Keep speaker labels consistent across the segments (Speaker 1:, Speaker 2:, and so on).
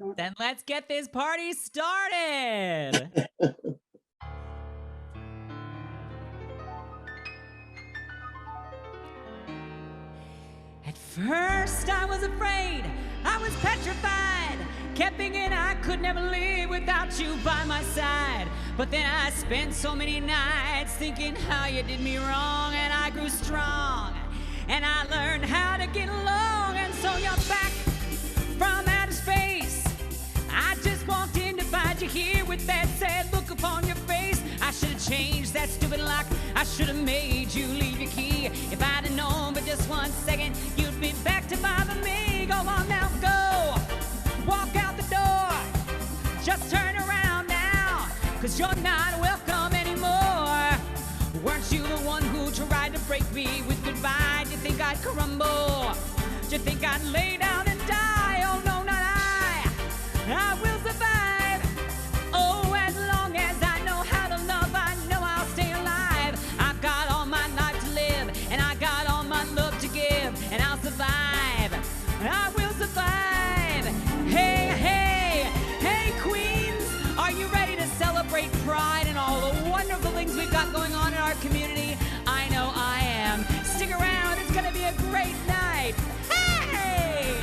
Speaker 1: Then let's get this party started. At first I was afraid, I was petrified, kept thinking I could never live without you by my side. But then I spent so many nights thinking how you did me wrong, and I grew strong, and I learned how to get along. And so you're back from outer space. I just walked in to find you here with that sad look upon your face. I should have changed that stupid lock. I should have made you leave your key. If I'd have known for just 1 second you'd be back to bother me. Go on now, go. Walk out the door. Just turn around now, 'cause you're not welcome anymore. Weren't you the one who tried to break me with goodbye? Do you think I'd crumble? Do you think I'd lay down and die? Oh no, not I. I will survive. Oh, as long as I know how to love, I know I'll stay alive. I've got all my life to live, and I got all my love to give, and I'll survive. I will survive. Hey, hey, hey, Queens, are you ready to celebrate Pride and all the wonderful things we've got going on in our community? I know I am. Stick around, it's gonna be a great night. Hey!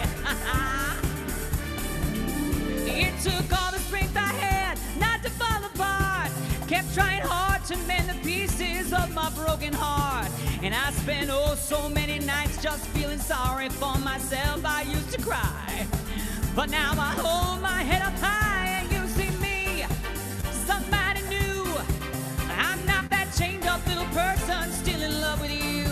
Speaker 1: It took all the strength I had not to fall apart. Kept trying hard to mend the pieces of my broken heart. And I spent oh so many nights just feeling sorry for myself. I used to cry, but now I hold my head up high, and you see me, somebody new. I'm not that chained up little person still in love with you.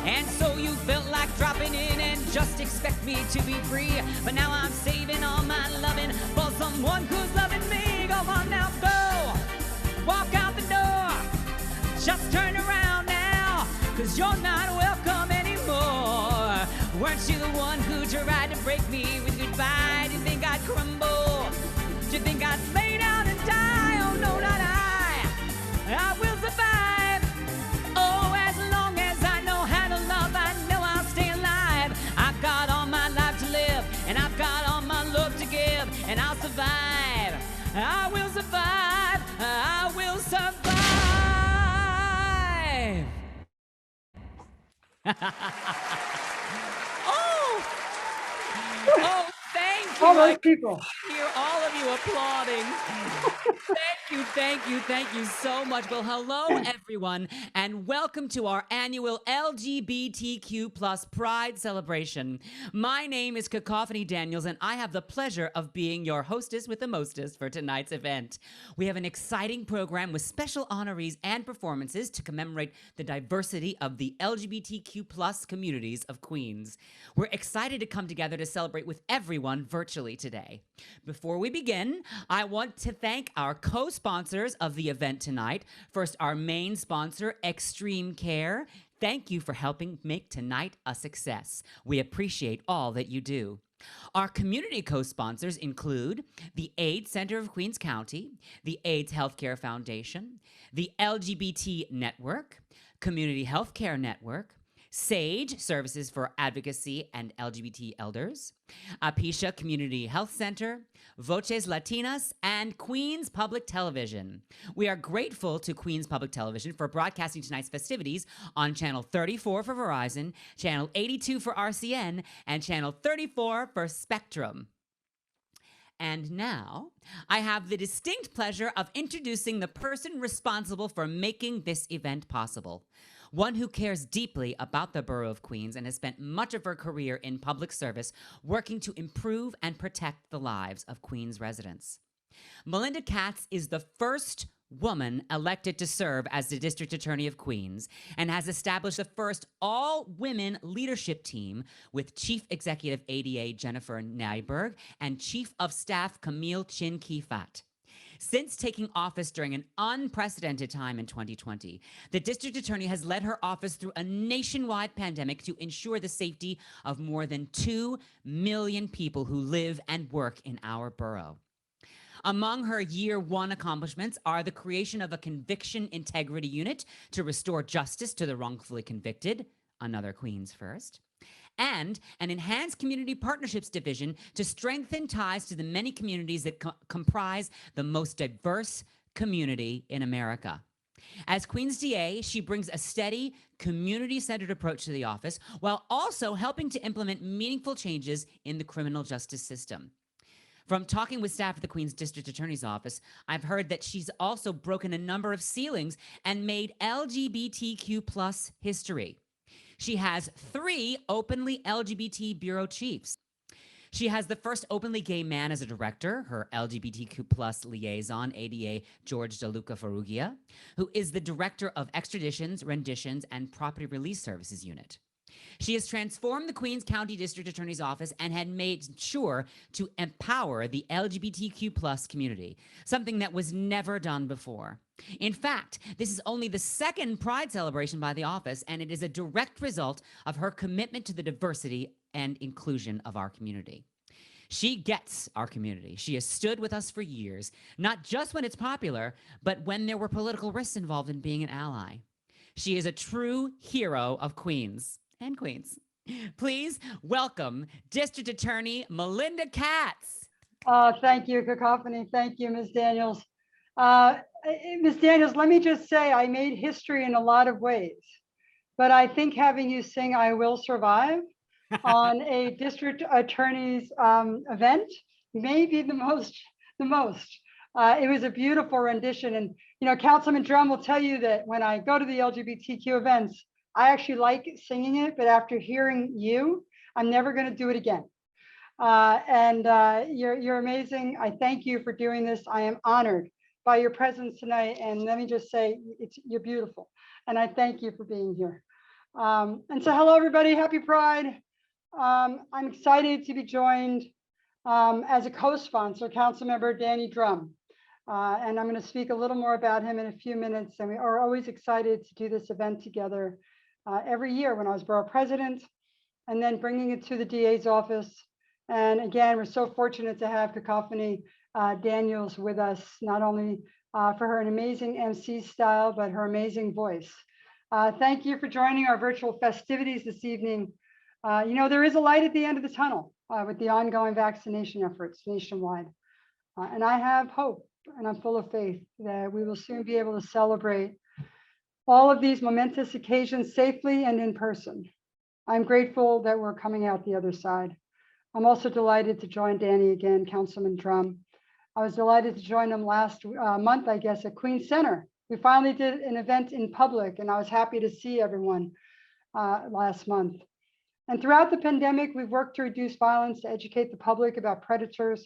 Speaker 1: And so you felt like dropping in and just expect me to be free. But now I'm saving all my loving for someone who's loving me. Go on now, go. Walk out the door. Just turn around now, 'cause you're not welcome anymore. Weren't you the one who tried to break me with goodbye? Do you think I'd crumble? Do you think I'd lay down and die? Oh no, not I. I will survive. Oh, as long as I know how to love, I know I'll stay alive. I've got all my life to live, and I've got all my love to give, and I'll survive. I will survive. I will survive. Oh! Oh, thank you.
Speaker 2: All those people.
Speaker 1: Hear all of you applauding. Thank you so much. Well, hello, everyone, and welcome to our annual LGBTQ plus Pride celebration. My name is Cacophony Daniels, and I have the pleasure of being your hostess with the mostest for tonight's event. We have an exciting program with special honorees and performances to commemorate the diversity of the LGBTQ plus communities of Queens. We're excited to come together to celebrate with everyone virtually today. Before we begin, I want to thank our co-sponsors of the event tonight. First, our main sponsor, Extreme Care. Thank you for helping make tonight a success. We appreciate all that you do. Our community co-sponsors include the AIDS Center of Queens County, the AIDS Healthcare Foundation, the LGBT Network, Community Healthcare Network, SAGE, Services for Advocacy and LGBT Elders, Apisha Community Health Center, Voces Latinas, and Queens Public Television. We are grateful to Queens Public Television for broadcasting tonight's festivities on Channel 34 for Verizon, Channel 82 for RCN, and Channel 34 for Spectrum. And now, I have the distinct pleasure of introducing the person responsible for making this event possible. One who cares deeply about the borough of Queens and has spent much of her career in public service working to improve and protect the lives of Queens residents. Melinda Katz is the first woman elected to serve as the District Attorney of Queens and has established the first all-women leadership team with Chief Executive ADA Jennifer Nyberg and Chief of Staff Camille Chin Kifat. Since taking office during an unprecedented time in 2020, the district attorney has led her office through a nationwide pandemic to ensure the safety of more than 2 million people who live and work in our borough. Among her year one accomplishments are the creation of a conviction integrity unit to restore justice to the wrongfully convicted, another Queens first, and an enhanced community partnerships division to strengthen ties to the many communities that comprise the most diverse community in America. As Queen's DA, she brings a steady, community-centered approach to the office while also helping to implement meaningful changes in the criminal justice system. From talking with staff at the Queen's District Attorney's Office, I've heard that she's also broken a number of ceilings and made LGBTQ plus history. She has 3 openly LGBT bureau chiefs. She has the first openly gay man as a director, her LGBTQ plus liaison, ADA George DeLuca Farrugia, who is the director of extraditions, renditions, and property release services unit. She has transformed the Queens County District Attorney's Office and had made sure to empower the LGBTQ plus community, something that was never done before. In fact, this is only the 2nd Pride celebration by the office, and it is a direct result of her commitment to the diversity and inclusion of our community. She gets our community. She has stood with us for years, not just when it's popular, but when there were political risks involved in being an ally. She is a true hero of Queens and Queens. Please welcome District Attorney Melinda Katz.
Speaker 2: Thank you, Cacophony. Thank you, Ms. Daniels. Ms. Daniels, let me just say I made history in a lot of ways, but I think having you sing "I Will Survive" on a district attorney's event may be the most. It was a beautiful rendition, and Councilman Drum will tell you that when I go to the LGBTQ events, I actually like singing it, but after hearing you, I'm never going to do it again. You're amazing. I thank you for doing this. I am honored by your presence tonight, and let me just say, you're beautiful, and I thank you for being here. And so, hello everybody, happy Pride. I'm excited to be joined as a co-sponsor, Councilmember Danny Drum. And I'm going to speak a little more about him in a few minutes. And we are always excited to do this event together every year when I was borough president, and then bringing it to the DA's office. And again, we're so fortunate to have Cacophony Daniels with us, not only for her amazing MC style, but her amazing voice. Thank you for joining our virtual festivities this evening. There is a light at the end of the tunnel with the ongoing vaccination efforts nationwide. And I have hope, and I'm full of faith that we will soon be able to celebrate all of these momentous occasions safely and in person. I'm grateful that we're coming out the other side. I'm also delighted to join Danny again, Councilman Drum. I was delighted to join him last month, I guess, at Queens Center. We finally did an event in public, and I was happy to see everyone last month. And throughout the pandemic, we've worked to reduce violence, to educate the public about predators,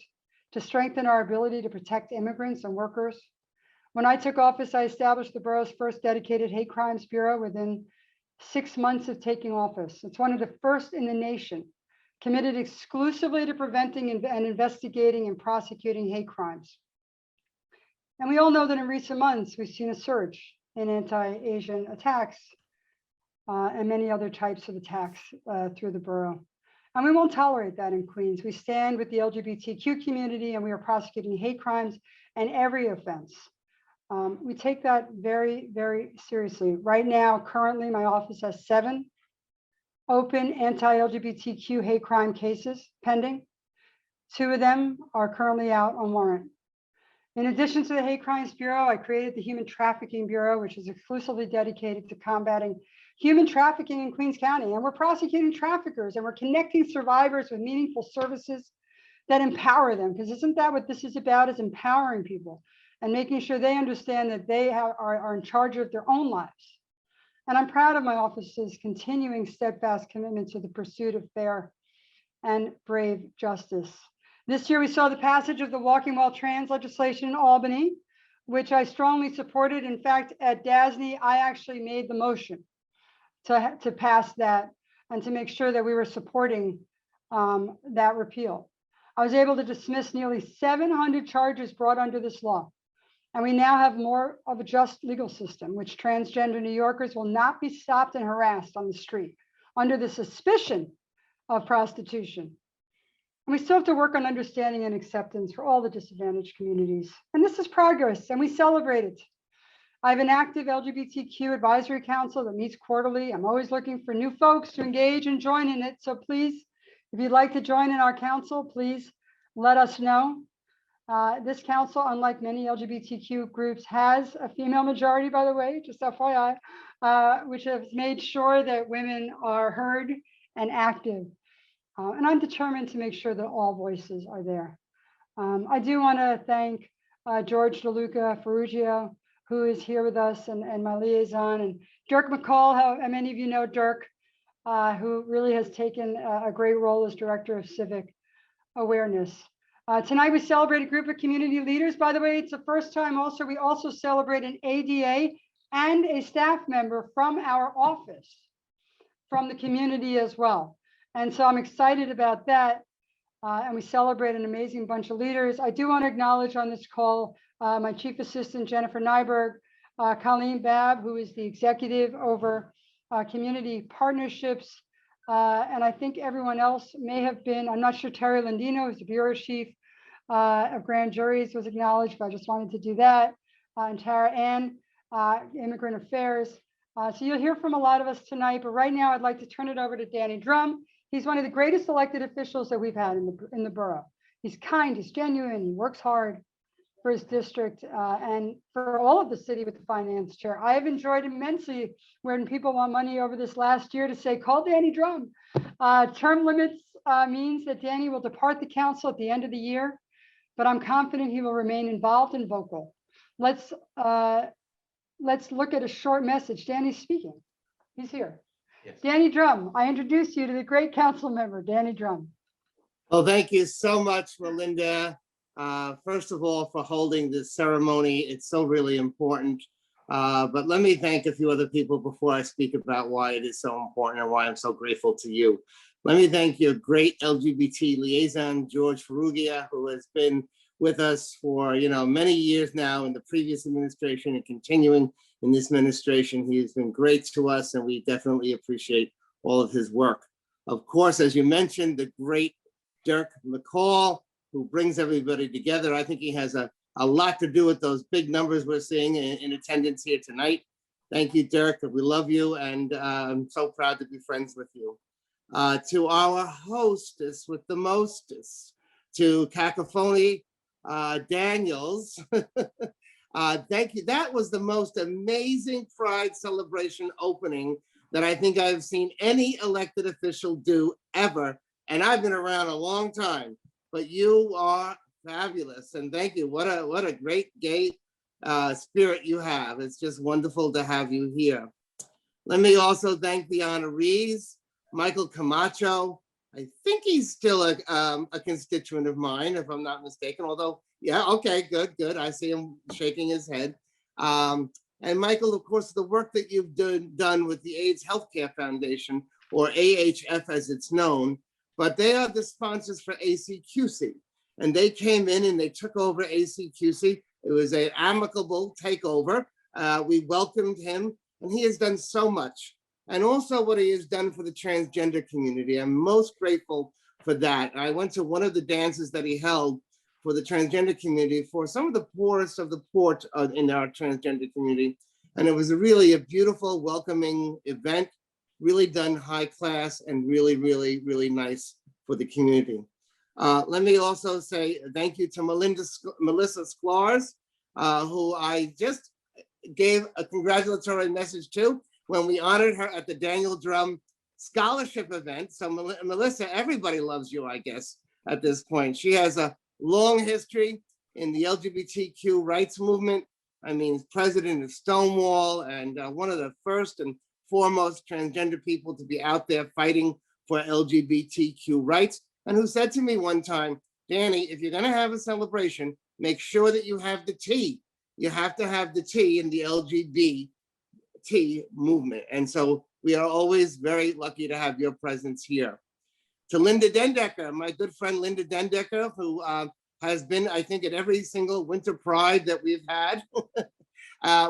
Speaker 2: to strengthen our ability to protect immigrants and workers. When I took office, I established the borough's first dedicated hate crimes bureau within 6 months of taking office. It's one of the first in the nation, committed exclusively to preventing and investigating and prosecuting hate crimes. And we all know that in recent months, we've seen a surge in anti-Asian attacks and many other types of attacks through the borough. And we won't tolerate that in Queens. We stand with the LGBTQ community, and we are prosecuting hate crimes and every offense. We take that very, very seriously. Right now, currently, my office has 7 open anti-LGBTQ hate crime cases pending. 2 of them are currently out on warrant. In addition to the Hate Crimes Bureau, I created the Human Trafficking Bureau, which is exclusively dedicated to combating human trafficking in Queens County. And we're prosecuting traffickers, and we're connecting survivors with meaningful services that empower them. Because isn't that what this is about, is empowering people and making sure they understand that they are in charge of their own lives. And I'm proud of my office's continuing steadfast commitment to the pursuit of fair and brave justice. This year, we saw the passage of the Walking While Trans legislation in Albany, which I strongly supported. In fact, at DASNY, I actually made the motion to pass that and to make sure that we were supporting that repeal. I was able to dismiss nearly 700 charges brought under this law. And we now have more of a just legal system, which transgender New Yorkers will not be stopped and harassed on the street under the suspicion of prostitution. And we still have to work on understanding and acceptance for all the disadvantaged communities. And this is progress, and we celebrate it. I have an active LGBTQ advisory council that meets quarterly. I'm always looking for new folks to engage and join in it. So please, if you'd like to join in our council, please let us know. This council, unlike many LGBTQ groups, has a female majority, by the way, just FYI, which has made sure that women are heard and active. And I'm determined to make sure that all voices are there. I do want to thank George DeLuca Ferruggio, who is here with us, and my liaison, and Dirk McCall, how many of you know Dirk, who really has taken a great role as Director of Civic Awareness. Tonight we celebrate a group of community leaders. By the way, it's the first time also, we also celebrate an ADA and a staff member from our office, from the community as well. And so I'm excited about that. And we celebrate an amazing bunch of leaders. I do want to acknowledge on this call my Chief Assistant, Jennifer Nyberg, Colleen Babb, who is the executive over community partnerships. And I think everyone else may have been, I'm not sure, Terry Landino, who's the Bureau Chief of Grand Juries, was acknowledged, but I just wanted to do that. And Tara Ann, Immigrant Affairs. So you'll hear from a lot of us tonight, but right now I'd like to turn it over to Danny Drum. He's one of the greatest elected officials that we've had in the borough. He's kind, he's genuine, he works hard for his district and for all of the city with the finance chair. I have enjoyed immensely when people want money over this last year to say, call Danny Drum. Term limits means that Danny will depart the council at the end of the year, but I'm confident he will remain involved and vocal. Let's look at a short message. Danny's speaking. He's here. Yes. Danny Drum, I introduce you to the great council member, Danny Drum.
Speaker 3: Well, thank you so much, Melinda. First of all, for holding this ceremony. It's so really important. But let me thank a few other people before I speak about why it is so important and why I'm so grateful to you. Let me thank your great LGBT liaison, George Ferruggio, who has been with us for many years now in the previous administration and continuing in this administration. He has been great to us, and we definitely appreciate all of his work. Of course, as you mentioned, the great Dirk McCall, who brings everybody together. I think he has a lot to do with those big numbers we're seeing in attendance here tonight. Thank you, Dirk. We love you, and I'm so proud to be friends with you. To our hostess with the mostest, to Cacophony Daniels, thank you. That was the most amazing Pride celebration opening that I think I've seen any elected official do ever, and I've been around a long time. But you are fabulous, and thank you. What a great gay spirit you have. It's just wonderful to have you here. Let me also thank the honorees, Michael Camacho. I think he's still a constituent of mine, if I'm not mistaken. Although, yeah, okay, good. I see him shaking his head. And Michael, of course, the work that you've done with the AIDS Healthcare Foundation, or AHF as it's known. But they are the sponsors for ACQC, and they came in and they took over ACQC. It was an amicable takeover. We welcomed him, and he has done so much. And also what he has done for the transgender community. I'm most grateful for that. I went to one of the dances that he held for the transgender community for some of the poorest of the poor in our transgender community. And it was really a beautiful, welcoming event. Really done high class and really, really, really nice for the community. Let me also say thank you to Melissa Sklarz, who I just gave a congratulatory message to when we honored her at the Daniel Drum Scholarship event. So Melissa, everybody loves you, I guess, at this point. She has a long history in the LGBTQ rights movement. I mean, president of Stonewall and one of the first and foremost transgender people to be out there fighting for LGBTQ rights, and who said to me one time, Danny, if you're gonna have a celebration, make sure that you have the T. You have to have the T in the LGBT movement. And so we are always very lucky to have your presence here. To Linda Dendecker, my good friend Linda Dendecker, who has been, I think, at every single Winter Pride that we've had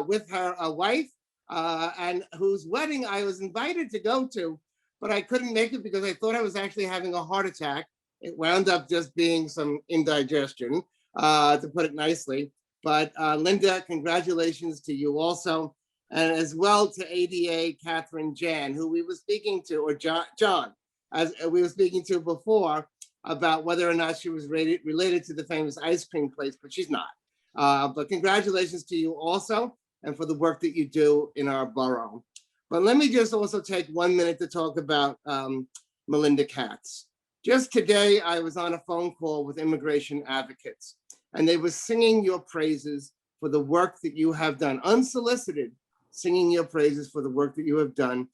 Speaker 3: with her wife, and whose wedding I was invited to go to, but I couldn't make it because I thought I was actually having a heart attack. It wound up just being some indigestion, to put it nicely. But Linda, congratulations to you also, and as well to ADA Catherine Jan, who we were speaking to, or John, as we were speaking to before, about whether or not she was related to the famous ice cream place, but she's not. But congratulations to you also, and for the work that you do in our borough. But let me just also take 1 minute to talk about Melinda Katz. Just today, I was on a phone call with immigration advocates, and they were singing your praises for the work that you have done, unsolicited, singing your praises for the work that you have done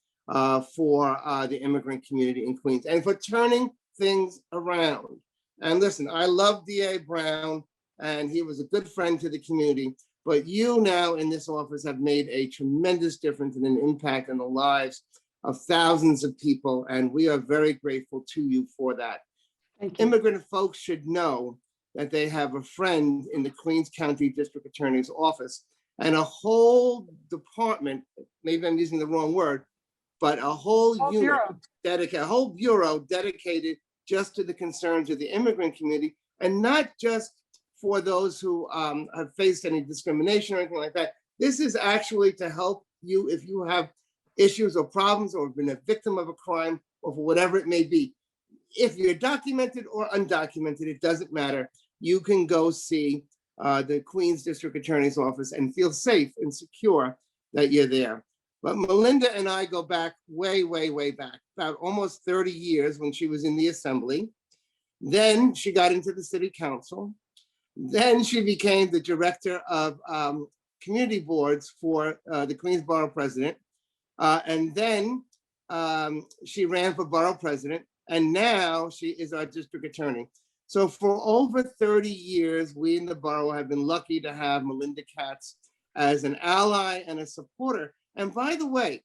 Speaker 3: for the immigrant community in Queens, and for turning things around. And listen, I love D.A. Brown, and he was a good friend to the community, but you now in this office have made a tremendous difference and an impact in the lives of thousands of people, and we are very grateful to you for that.
Speaker 2: Thank you.
Speaker 3: Immigrant folks should know that they have a friend in the Queens County District Attorney's office and a whole department, maybe I'm using the wrong word, but a whole unit dedicated, a whole bureau dedicated just to the concerns of the immigrant community, and not just for those who have faced any discrimination or anything like that. This is actually to help you if you have issues or problems or been a victim of a crime or for whatever it may be. If you're documented or undocumented, it doesn't matter. You can go see the Queens District Attorney's office and feel safe and secure that you're there. But Melinda and I go back way, way, way back, about almost 30 years when she was in the Assembly. Then she got into the City Council. Then she became the Director of Community Boards for the Queens Borough President. And then she ran for Borough President. And now she is our District Attorney. So for over 30 years, we in the borough have been lucky to have Melinda Katz as an ally and a supporter. And by the way,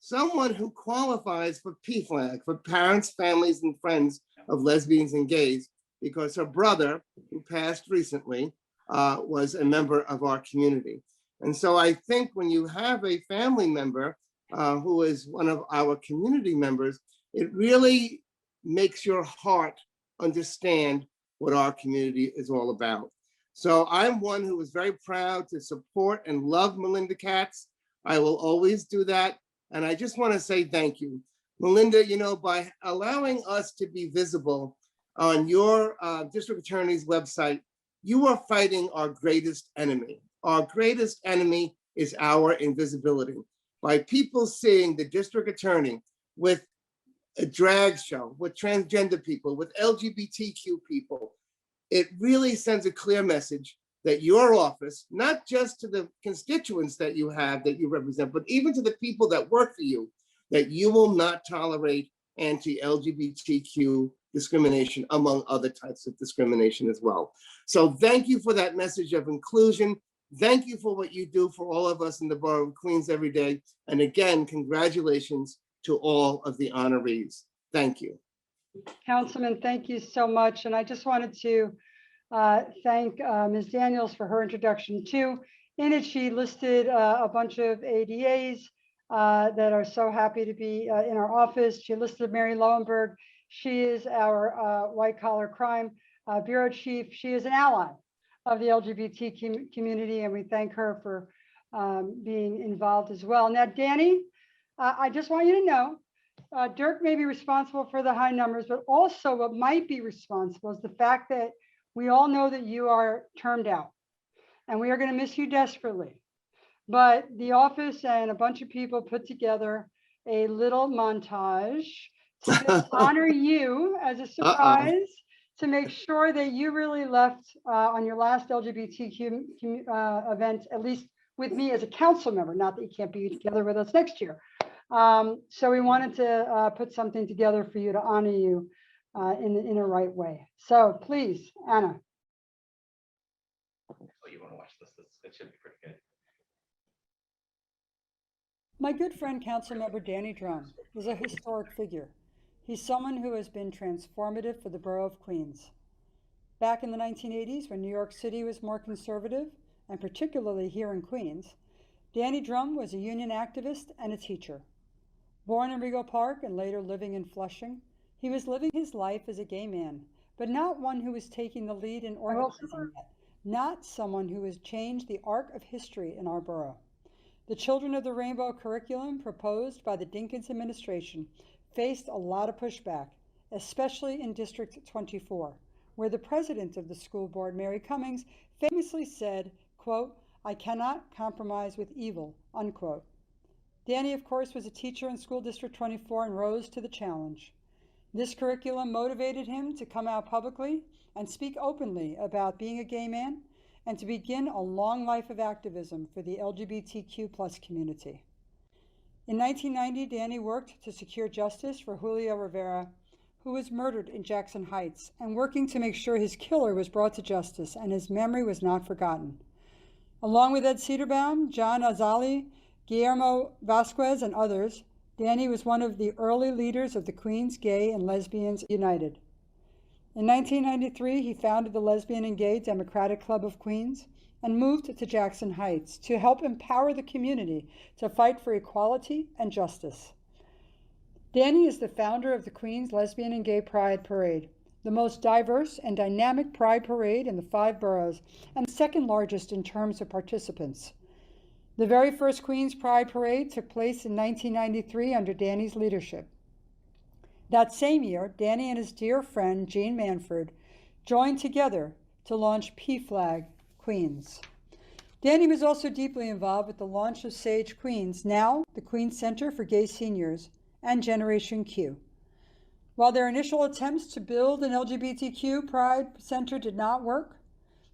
Speaker 3: someone who qualifies for PFLAG, for parents, families, and friends of lesbians and gays, because her brother, who passed recently, was a member of our community. And so I think when you have a family member who is one of our community members, it really makes your heart understand what our community is all about. So I'm one who is very proud to support and love Melinda Katz. I will always do that. And I just want to say thank you. Melinda, you know, by allowing us to be visible on your district attorney's website, you are fighting our greatest enemy. Our greatest enemy is our invisibility. By people seeing the district attorney with a drag show, with transgender people, with LGBTQ people, it really sends a clear message that your office, not just to the constituents that you have, that you represent, but even to the people that work for you, that you will not tolerate anti-LGBTQ discrimination, among other types of discrimination as well. So thank you for that message of inclusion. Thank you for what you do for all of us in the borough of Queens every day. And again, congratulations to all of the honorees. Thank you.
Speaker 2: Councilman, thank you so much. And I just wanted to thank Ms. Daniels for her introduction too. In it, she listed a bunch of ADAs that are so happy to be in our office. She listed Mary Lowenberg. She is our white collar crime bureau chief. She is an ally of the LGBT community, and we thank her for being involved as well. Now, Danny, I just want you to know, Dirk may be responsible for the high numbers, but also what might be responsible is the fact that we all know that you are termed out, and we are going to miss you desperately. But the office and a bunch of people put together a little montage to just honor you as a surprise, to make sure that you really left on your last LGBTQ event, at least with me as a council member, not that you can't be together with us next year. So we wanted to put something together for you to honor you in a right way. So please, Anna.
Speaker 4: Oh, you want to watch this? It should be pretty good.
Speaker 2: My good friend, Councilmember Danny Drum, is a historic figure. He's someone who has been transformative for the borough of Queens. Back in the 1980s, when New York City was more conservative, and particularly here in Queens, Danny Drum was a union activist and a teacher. Born in Rego Park and later living in Flushing, he was living his life as a gay man, but not one who was taking the lead in organizing yet, not someone who has changed the arc of history in our borough. The Children of the Rainbow curriculum proposed by the Dinkins administration faced a lot of pushback, especially in District 24, where the president of the school board, Mary Cummings, famously said, quote, "I cannot compromise with evil," unquote. Danny, of course, was a teacher in School District 24 and rose to the challenge. This curriculum motivated him to come out publicly and speak openly about being a gay man and to begin a long life of activism for the LGBTQ plus community. In 1990, Danny worked to secure justice for Julio Rivera, who was murdered in Jackson Heights, and working to make sure his killer was brought to justice and his memory was not forgotten. Along with Ed Cedarbaum, John Azali, Guillermo Vasquez, and others, Danny was one of the early leaders of the Queens Gay and Lesbians United. In 1993, he founded the Lesbian and Gay Democratic Club of Queens and moved to Jackson Heights to help empower the community to fight for equality and justice. Danny is the founder of the Queens Lesbian and Gay Pride Parade, the most diverse and dynamic pride parade in the 5 boroughs and the second largest in terms of participants. The very first Queens Pride Parade took place in 1993 under Danny's leadership. That same year, Danny and his dear friend, Jean Manford, joined together to launch PFLAG Queens. Danny was also deeply involved with the launch of SAGE Queens, now the Queens Center for Gay Seniors, and Generation Q. While their initial attempts to build an LGBTQ Pride Center did not work,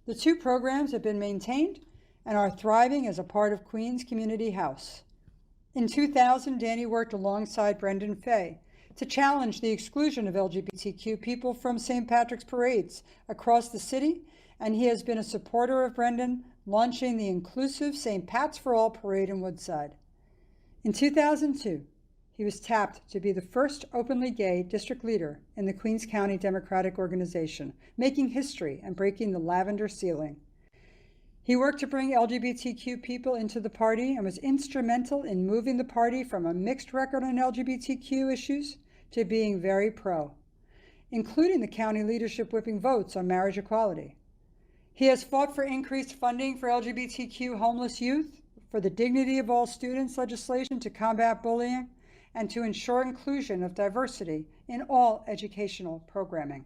Speaker 2: the 2 programs have been maintained and are thriving as a part of Queens Community House. In 2000, Danny worked alongside Brendan Fay to challenge the exclusion of LGBTQ people from St. Patrick's parades across the city, and he has been a supporter of Brendan, launching the inclusive St. Pat's for All parade in Woodside. In 2002, he was tapped to be the first openly gay district leader in the Queens County Democratic Organization, making history and breaking the lavender ceiling. He worked to bring LGBTQ people into the party and was instrumental in moving the party from a mixed record on LGBTQ issues to being very pro, including the county leadership whipping votes on marriage equality. He has fought for increased funding for LGBTQ homeless youth, for the Dignity of All Students legislation to combat bullying, and to ensure inclusion of diversity in all educational programming.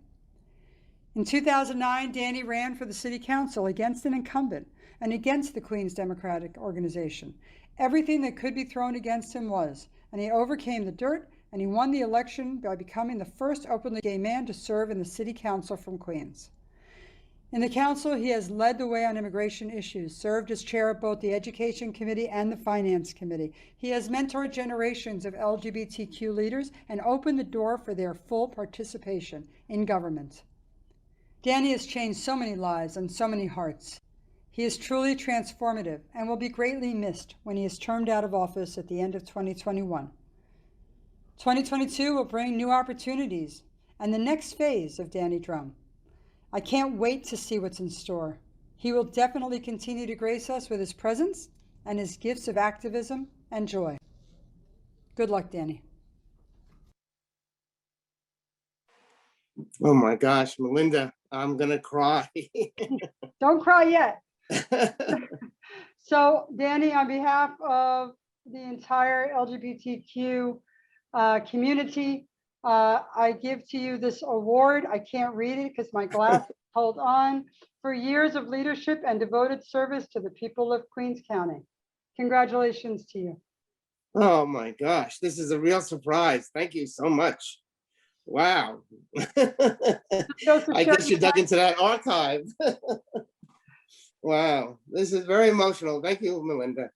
Speaker 2: In 2009, Danny ran for the city council against an incumbent and against the Queens Democratic Organization. Everything that could be thrown against him was, and he overcame the dirt, and he won the election by becoming the first openly gay man to serve in the city council from Queens. In the council, he has led the way on immigration issues, served as chair of both the Education Committee and the Finance Committee. He has mentored generations of LGBTQ leaders and opened the door for their full participation in government. Danny has changed so many lives and so many hearts. He is truly transformative and will be greatly missed when he is termed out of office at the end of 2021. 2022 will bring new opportunities and the next phase of Danny Drum. I can't wait to see what's in store. He will definitely continue to grace us with his presence and his gifts of activism and joy. Good luck, Danny.
Speaker 3: Oh my gosh, Melinda, I'm gonna cry.
Speaker 2: Don't cry yet. So, Danny, on behalf of the entire LGBTQ community, I give to you this award. I can't read it because my glasses hold on, for years of leadership and devoted service to the people of Queens County. Congratulations to you.
Speaker 3: Oh my gosh, this is a real surprise. Thank you so much. Wow. I guess you dug into that archive. Wow, this is very emotional. Thank you, Melinda.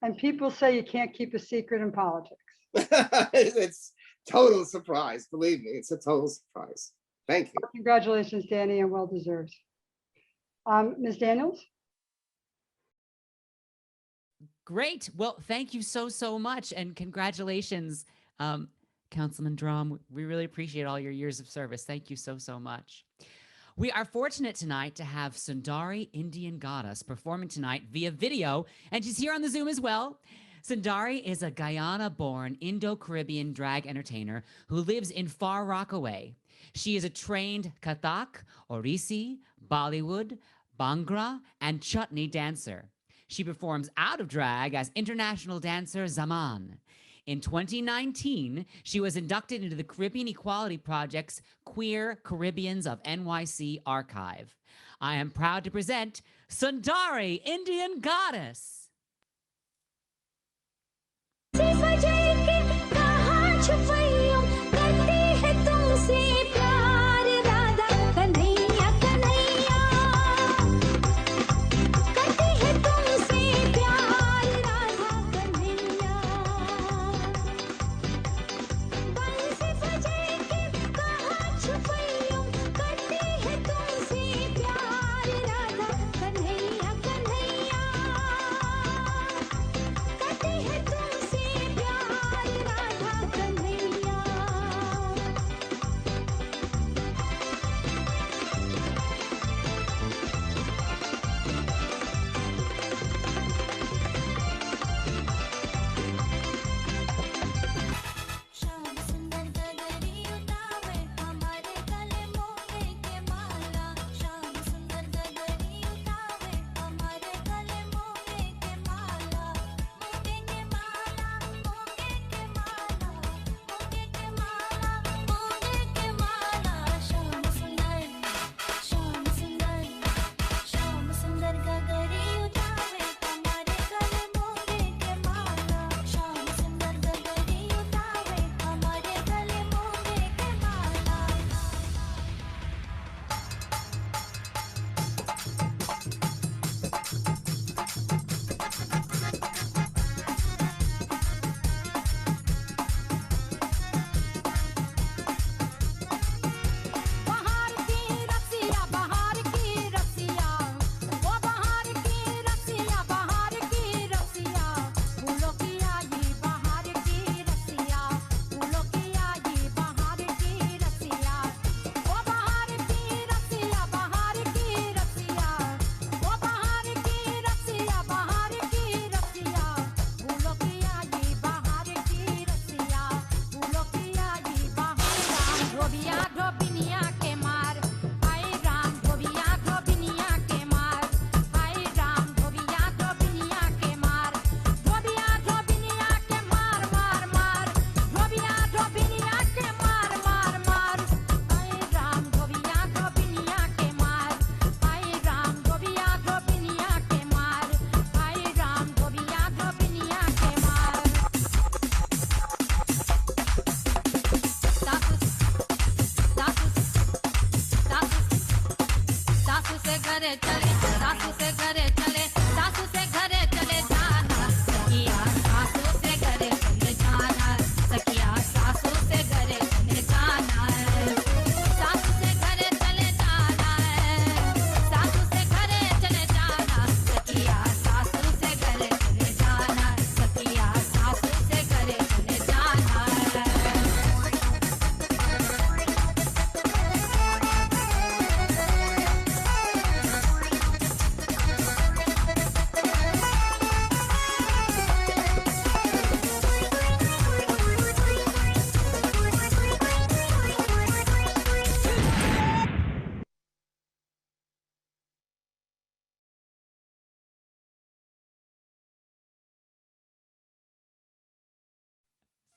Speaker 2: And people say you can't keep a secret in politics.
Speaker 3: It's total surprise. Believe me, it's a total surprise. Thank you.
Speaker 2: Congratulations, Danny, and well deserved. Ms. Daniels?
Speaker 1: Great. Well, thank you so much. And congratulations, Councilman Drum. We really appreciate all your years of service. Thank you so much. We are fortunate tonight to have Sundari Indian Goddess performing tonight via video, and she's here on the Zoom as well. Sundari is a Guyana-born Indo-Caribbean drag entertainer who lives in Far Rockaway. She is a trained Kathak, Orisi, Bollywood, Bhangra, and chutney dancer. She performs out of drag as international dancer Zaman. In 2019, she was inducted into the Caribbean Equality Project's Queer Caribbeans of NYC archive. I am proud to present Sundari, Indian Goddess.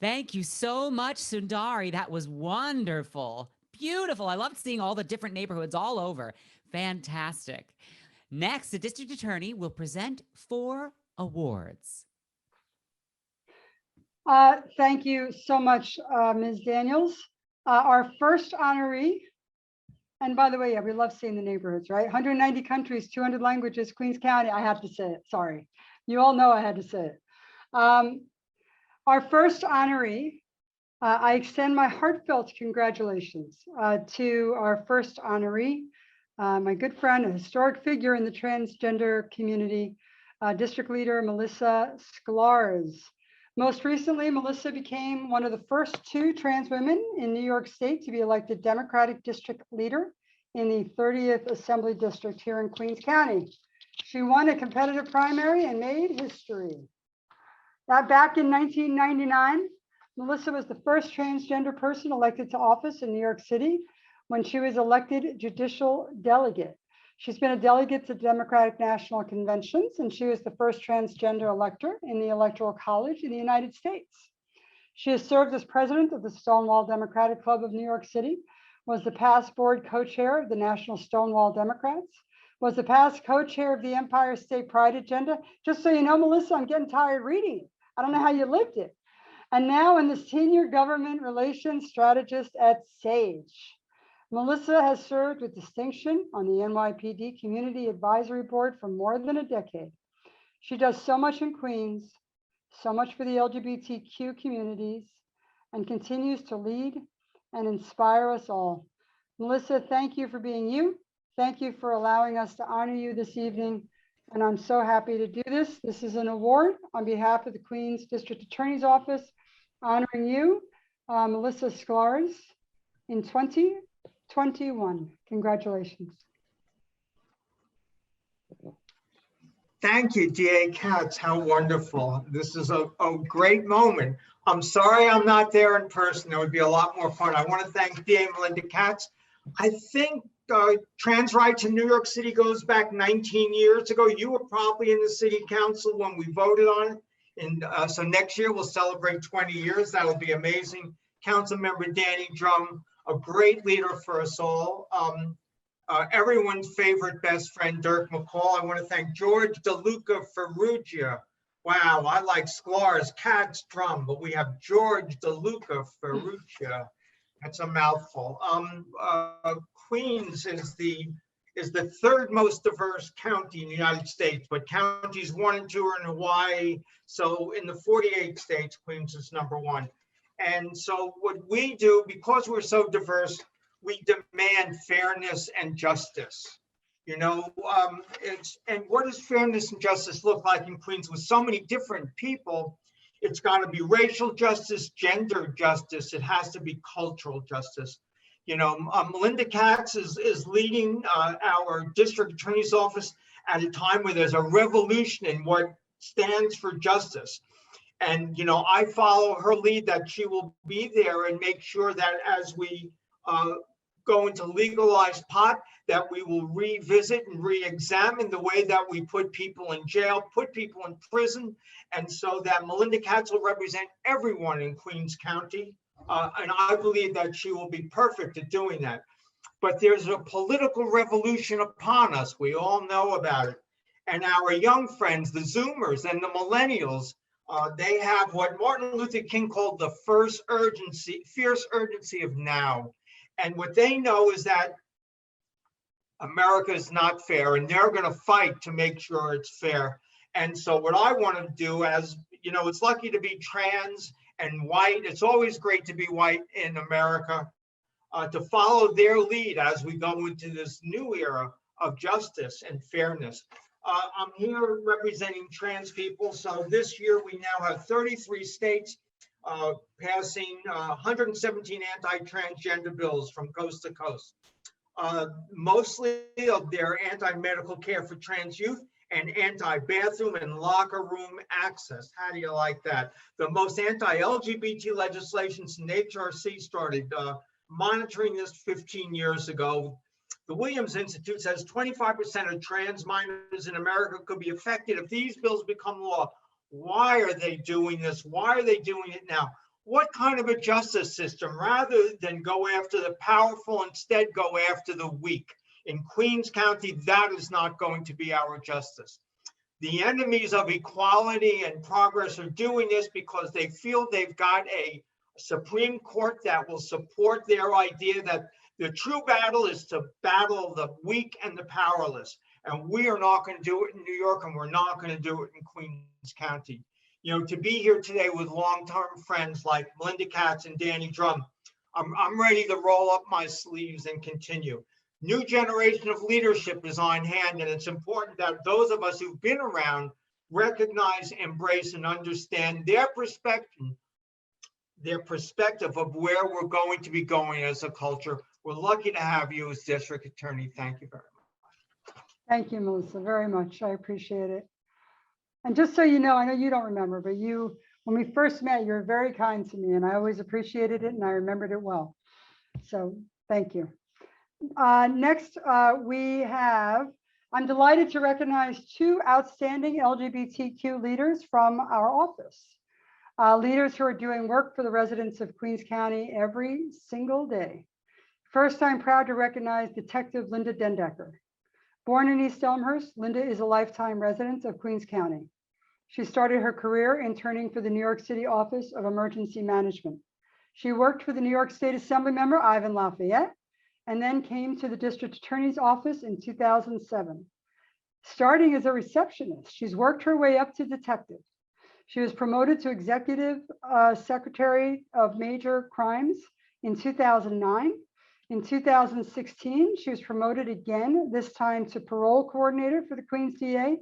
Speaker 1: Thank you so much, Sundari. That was wonderful. Beautiful. I loved seeing all the different neighborhoods all over. Fantastic. Next, the district attorney will present 4 awards.
Speaker 2: Thank you so much, Ms. Daniels. Our first honoree, and by the way, yeah, we love seeing the neighborhoods, right? 190 countries, 200 languages, Queens County. I have to say it. Sorry. You all know I had to say it. Our first honoree, I extend my heartfelt congratulations to our first honoree, my good friend, a historic figure in the transgender community, District Leader Melissa Sklarz. Most recently, Melissa became one of the first 2 trans women in New York State to be elected Democratic District Leader in the 30th Assembly District here in Queens County. She won a competitive primary and made history. Back in 1999, Melissa was the first transgender person elected to office in New York City when she was elected judicial delegate. She's been a delegate to Democratic National Conventions, and she was the first transgender elector in the Electoral College in the United States. She has served as president of the Stonewall Democratic Club of New York City, was the past board co-chair of the National Stonewall Democrats, was the past co-chair of the Empire State Pride Agenda. Just so you know, Melissa, I'm getting tired reading it. I don't know how you lived it. And now in the senior government relations strategist at SAGE. Melissa has served with distinction on the NYPD Community Advisory Board for more than a decade. She does so much in Queens, so much for the LGBTQ communities, and continues to lead and inspire us all. Melissa, thank you for being you. Thank you for allowing us to honor you this evening. And I'm so happy to do this. This is an award on behalf of the Queens District Attorney's Office honoring you, Melissa Sklarz, in 2021. Congratulations.
Speaker 5: Thank you, DA Katz. How wonderful. This is a great moment. I'm sorry I'm not there in person. It would be a lot more fun. I want to thank DA Melinda Katz. I think trans rights in New York City goes back 19 years ago. You were probably in the city council when we voted on it. And so next year we'll celebrate 20 years. That would be amazing. Councilmember Danny Drum, a great leader for us all. Everyone's favorite best friend, Dirk McCall. I want to thank George DeLuca Ferrugia. Wow, I like Sklarz, Katz, Drum, but we have George DeLuca Ferrugia. That's a mouthful. Queens is the third most diverse county in the United States, but counties 1 and 2 are in Hawaii. So in the 48 states, Queens is #1. And so what we do, because we're so diverse, we demand fairness and justice. You know, and what does fairness and justice look like in Queens with so many different people? It's got to be racial justice, gender justice. It has to be cultural justice. You know, Melinda Katz is leading our district attorney's office at a time where there's a revolution in what stands for justice. And, you know, I follow her lead that she will be there and make sure that as we go into legalized pot, that we will revisit and re-examine the way that we put people in jail, put people in prison, and so that Melinda Katz will represent everyone in Queens County. And I believe that she will be perfect at doing that. But there's a political revolution upon us. We all know about it. And our young friends, the Zoomers and the millennials, they have what Martin Luther King called the fierce urgency of now. And what they know is that America is not fair, and they're going to fight to make sure it's fair. And so what I want to do, as you know, it's lucky to be trans and white. It's always great to be white in America, to follow their lead as we go into this new era of justice and fairness. I'm here representing trans people. So this year we now have 33 states passing 117 anti-transgender bills from coast to coast. Mostly of their anti-medical care for trans youth and anti-bathroom and locker room access. How do you like that? The most anti-LGBT legislation since HRC started monitoring this 15 years ago. The Williams Institute says 25% of trans minors in America could be affected if these bills become law. Why are they doing this? Why are they doing it now? What kind of a justice system? Rather than go after the powerful, instead go after the weak. In Queens County, that is not going to be our justice. The enemies of equality and progress are doing this because they feel they've got a Supreme Court that will support their idea that the true battle is to battle the weak and the powerless. And we are not going to do it in New York, and we're not going to do it in Queens County. You know, to be here today with long-term friends like Melinda Katz and Danny Drum, I'm ready to roll up my sleeves and continue. New generation of leadership is on hand, and it's important that those of us who've been around recognize, embrace, and understand their perspective of where we're going to be going as a culture. We're lucky to have you as district attorney. Thank you very much.
Speaker 2: Thank you, Melissa, very much. I appreciate it. And just so you know, I know you don't remember, but you, when we first met, you were very kind to me, and I always appreciated it, and I remembered it well. So thank you. Next, I'm delighted to recognize two outstanding LGBTQ leaders from our office. Leaders who are doing work for the residents of Queens County every single day. First, I'm proud to recognize Detective Linda Dendecker. Born in East Elmhurst, Linda is a lifetime resident of Queens County. She started her career interning for the New York City Office of Emergency Management. She worked for the New York State Assembly member Ivan Lafayette, and then came to the District Attorney's Office in 2007. Starting as a receptionist, she's worked her way up to detective. She was promoted to Executive Secretary of Major Crimes in 2009. In 2016, she was promoted again, this time to Parole Coordinator for the Queens DA.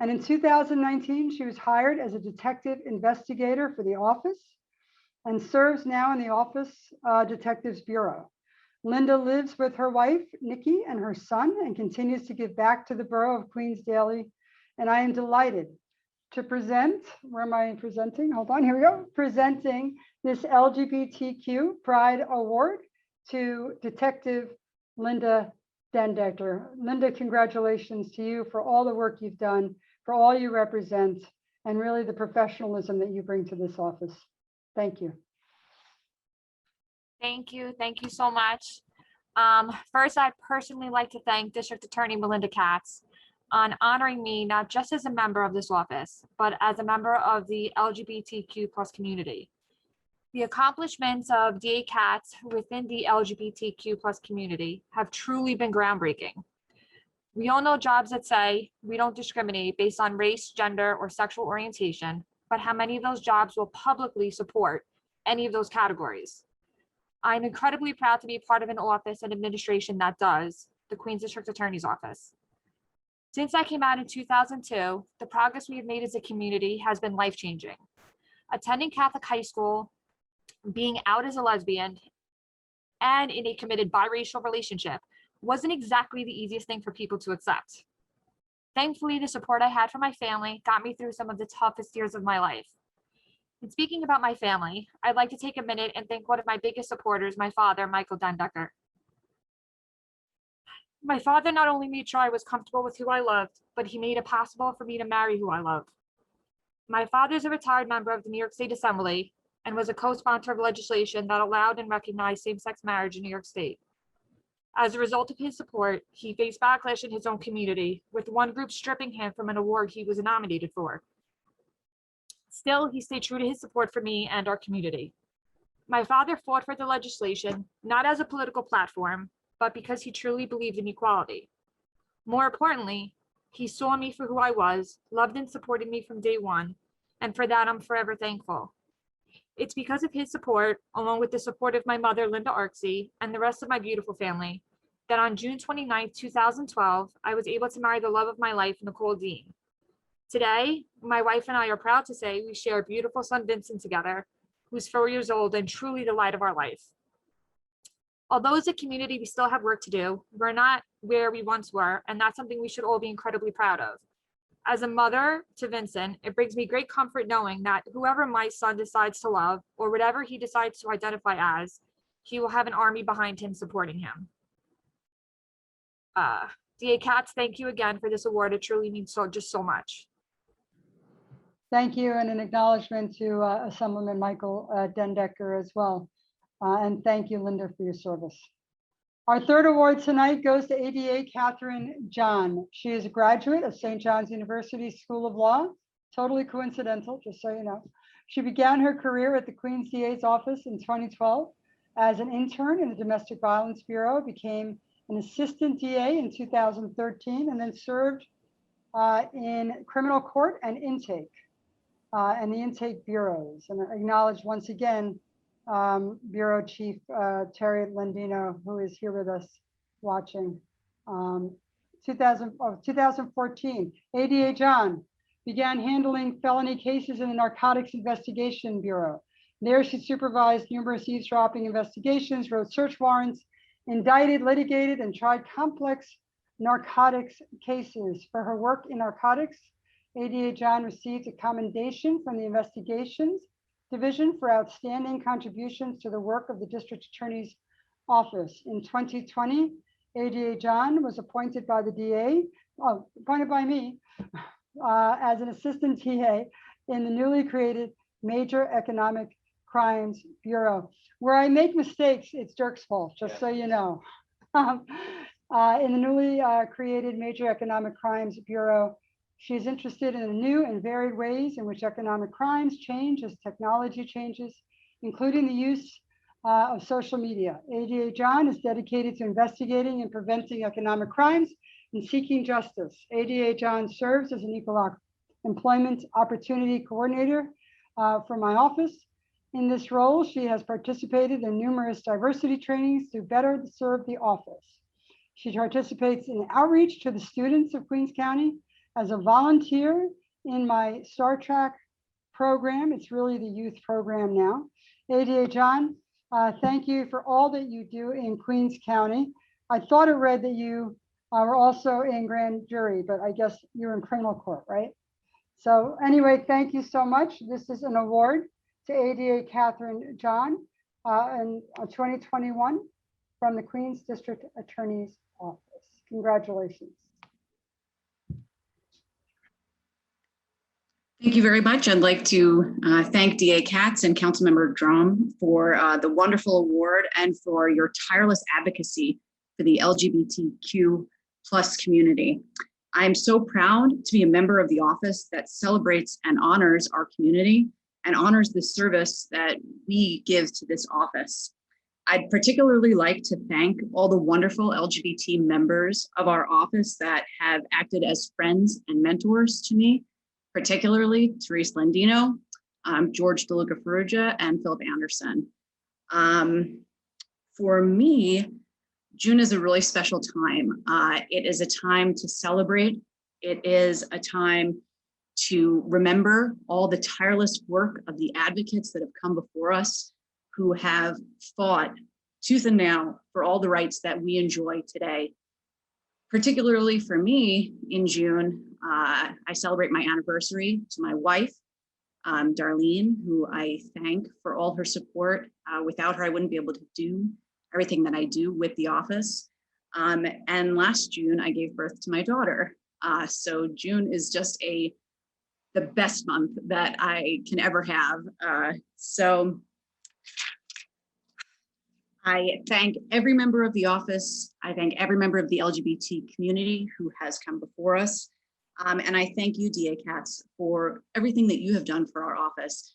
Speaker 2: And in 2019, she was hired as a detective investigator for the office and serves now in the Office Detectives Bureau. Linda lives with her wife, Nikki, and her son, and continues to give back to the Borough of Queens daily. And I am delighted to present, where am I presenting? Hold on, here we go. Presenting this LGBTQ Pride Award to Detective Linda Dendecker. Linda, congratulations to you for all the work you've done, for all you represent, and really the professionalism that you bring to this office. Thank you.
Speaker 6: Thank you. Thank you so much. First, I'd personally like to thank District Attorney Melinda Katz on honoring me not just as a member of this office, but as a member of the LGBTQ plus community. The accomplishments of DA Katz within the LGBTQ plus community have truly been groundbreaking. We all know jobs that say we don't discriminate based on race, gender, or sexual orientation, but how many of those jobs will publicly support any of those categories? I'm incredibly proud to be part of an office and administration that does, the Queens District Attorney's Office. Since I came out in 2002, the progress we have made as a community has been life-changing. Attending Catholic high school, being out as a lesbian, and in a committed biracial relationship wasn't exactly the easiest thing for people to accept. Thankfully, the support I had from my family got me through some of the toughest years of my life. And speaking about my family, I'd like to take a minute and thank one of my biggest supporters, my father, Michael Dendecker. My father not only made sure I was comfortable with who I loved, but he made it possible for me to marry who I love. My father is a retired member of the New York State Assembly and was a co-sponsor of legislation that allowed and recognized same-sex marriage in New York State. As a result of his support, he faced backlash in his own community, with one group stripping him from an award he was nominated for. Still, he stayed true to his support for me and our community. My father fought for the legislation, not as a political platform, but because he truly believed in equality. More importantly, he saw me for who I was, loved and supported me from day one, and for that I'm forever thankful. It's because of his support, along with the support of my mother, Linda Arksey, and the rest of my beautiful family, that on June 29, 2012, I was able to marry the love of my life, Nicole Dean. Today, my wife and I are proud to say we share a beautiful son, Vincent, together, who's 4 years old and truly the light of our life. Although as a community, we still have work to do, we're not where we once were, and that's something we should all be incredibly proud of. As a mother to Vincent, it brings me great comfort knowing that whoever my son decides to love, or whatever he decides to identify as, he will have an army behind him supporting him. DA Katz, thank you again for this award. It truly means so much.
Speaker 2: Thank you, and an acknowledgement to Assemblyman Michael Dendecker as well. And thank you, Linda, for your service. Our third award tonight goes to ADA Catherine John. She is a graduate of St. John's University School of Law. Totally coincidental, just so you know. She began her career at the Queens DA's office in 2012 as an intern in the Domestic Violence Bureau, became an assistant DA in 2013, and then served in criminal court and intake and the intake bureaus. And I acknowledge once again Bureau Chief Terry Landino, who is here with us watching. 2014, ADA John began handling felony cases in the Narcotics Investigation Bureau. There she supervised numerous eavesdropping investigations, wrote search warrants, indicted, litigated, and tried complex narcotics cases. For her work in narcotics, ADA John received a commendation from the Investigations Division for outstanding contributions to the work of the District Attorney's office. In 2020, ADA John was appointed by the DA, appointed by me, as an assistant TA in the newly created Major Economic Crimes Bureau. Where I make mistakes, it's Dirk's fault, just so you know. In the newly created Major Economic Crimes Bureau, she is interested in the new and varied ways in which economic crimes change as technology changes, including the use of social media. ADA John is dedicated to investigating and preventing economic crimes and seeking justice. ADA John serves as an equal employment opportunity coordinator for my office. In this role, she has participated in numerous diversity trainings to better serve the office. She participates in outreach to the students of Queens County as a volunteer in my Star Trek program. It's really the youth program now. ADA John, thank you for all that you do in Queens County. I thought I read that you were also in grand jury, but I guess you're in criminal court, right? So anyway, thank you so much. This is an award to ADA Catherine John in 2021 from the Queens District Attorney's Office. Congratulations.
Speaker 7: Thank you very much. I'd like to thank DA Katz and Councilmember Drum for the wonderful award and for your tireless advocacy for the LGBTQ plus community. I'm so proud to be a member of the office that celebrates and honors our community and honors the service that we give to this office. I'd particularly like to thank all the wonderful LGBT members of our office that have acted as friends and mentors to me, particularly Therese Landino, George DeLuca Ferrugia, and Philip Anderson. For me, June is a really special time. It is a time to celebrate. It is a time to remember all the tireless work of the advocates that have come before us, who have fought tooth and nail for all the rights that we enjoy today. Particularly for me, in June, I celebrate my anniversary to my wife, Darlene, who I thank for all her support. Without her, I wouldn't be able to do everything that I do with the office. And last June, I gave birth to my daughter. So June is just the best month that I can ever have. So I thank every member of the office. I thank every member of the LGBT community who has come before us. And I thank you, DA Katz, for everything that you have done for our office.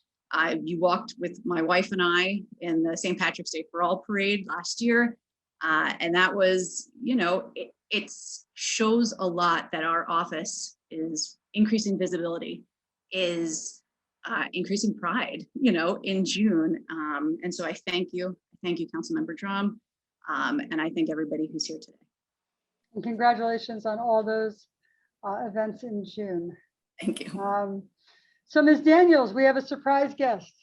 Speaker 7: You walked with my wife and I in the St. Patrick's Day for All parade last year. And that was, you know, it shows a lot that our office is increasing visibility, is increasing pride, you know, in June. And so I thank you. Thank you, Councilmember Drum. And I thank everybody who's here today.
Speaker 2: And congratulations on all those events in June.
Speaker 7: Thank you.
Speaker 2: So Ms. Daniels, we have a surprise guest,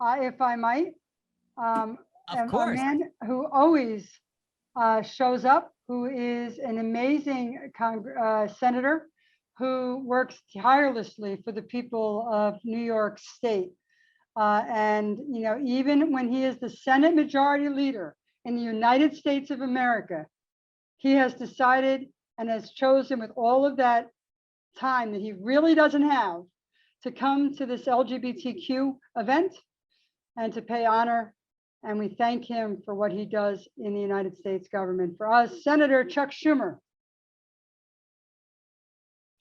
Speaker 2: if I might.
Speaker 1: Of course.
Speaker 2: A man who always shows up, who is an amazing senator who works tirelessly for the people of New York State. And, you know, even when he is the Senate Majority Leader in the United States of America, he has decided and has chosen, with all of that time that he really doesn't have, to come to this LGBTQ event and to pay honor. And we thank him for what he does in the United States government. For us, Senator Chuck Schumer.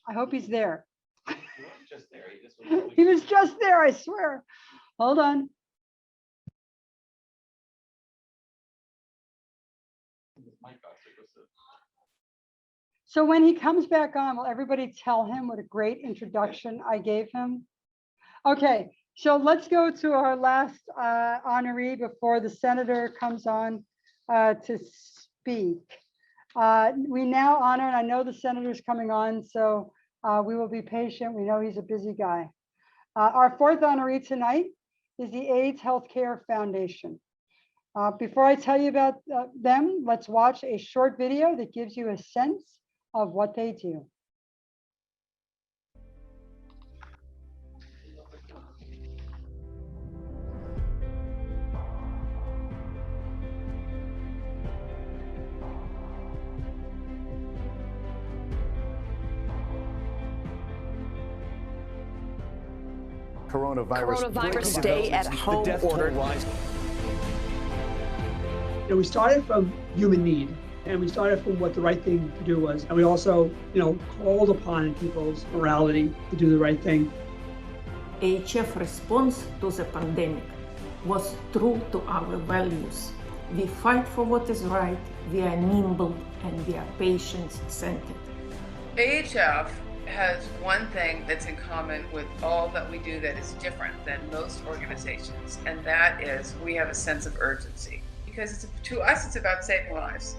Speaker 2: I hope he's there.
Speaker 4: He was just there.
Speaker 2: He was just there, I swear. Hold on. So when he comes back on, will everybody tell him what a great introduction I gave him? Okay, so let's go to our last honoree before the senator comes on to speak. We now honor, and I know the senator's coming on, so we will be patient. We know he's a busy guy. Our fourth honoree tonight is the AIDS Healthcare Foundation. Before I tell you about them, let's watch a short video that gives you a sense of what they do.
Speaker 8: coronavirus stay-at-home order.
Speaker 9: We started from human need, and we started from what the right thing to do was, and we also, called upon people's morality to do the right thing.
Speaker 8: AHF response to the pandemic was true to our values. We fight for what is right, we are nimble, and we are patient-centered.
Speaker 10: AHF has one thing that's in common with all that we do that is different than most organizations, and that is we have a sense of urgency. Because to us, it's about saving lives.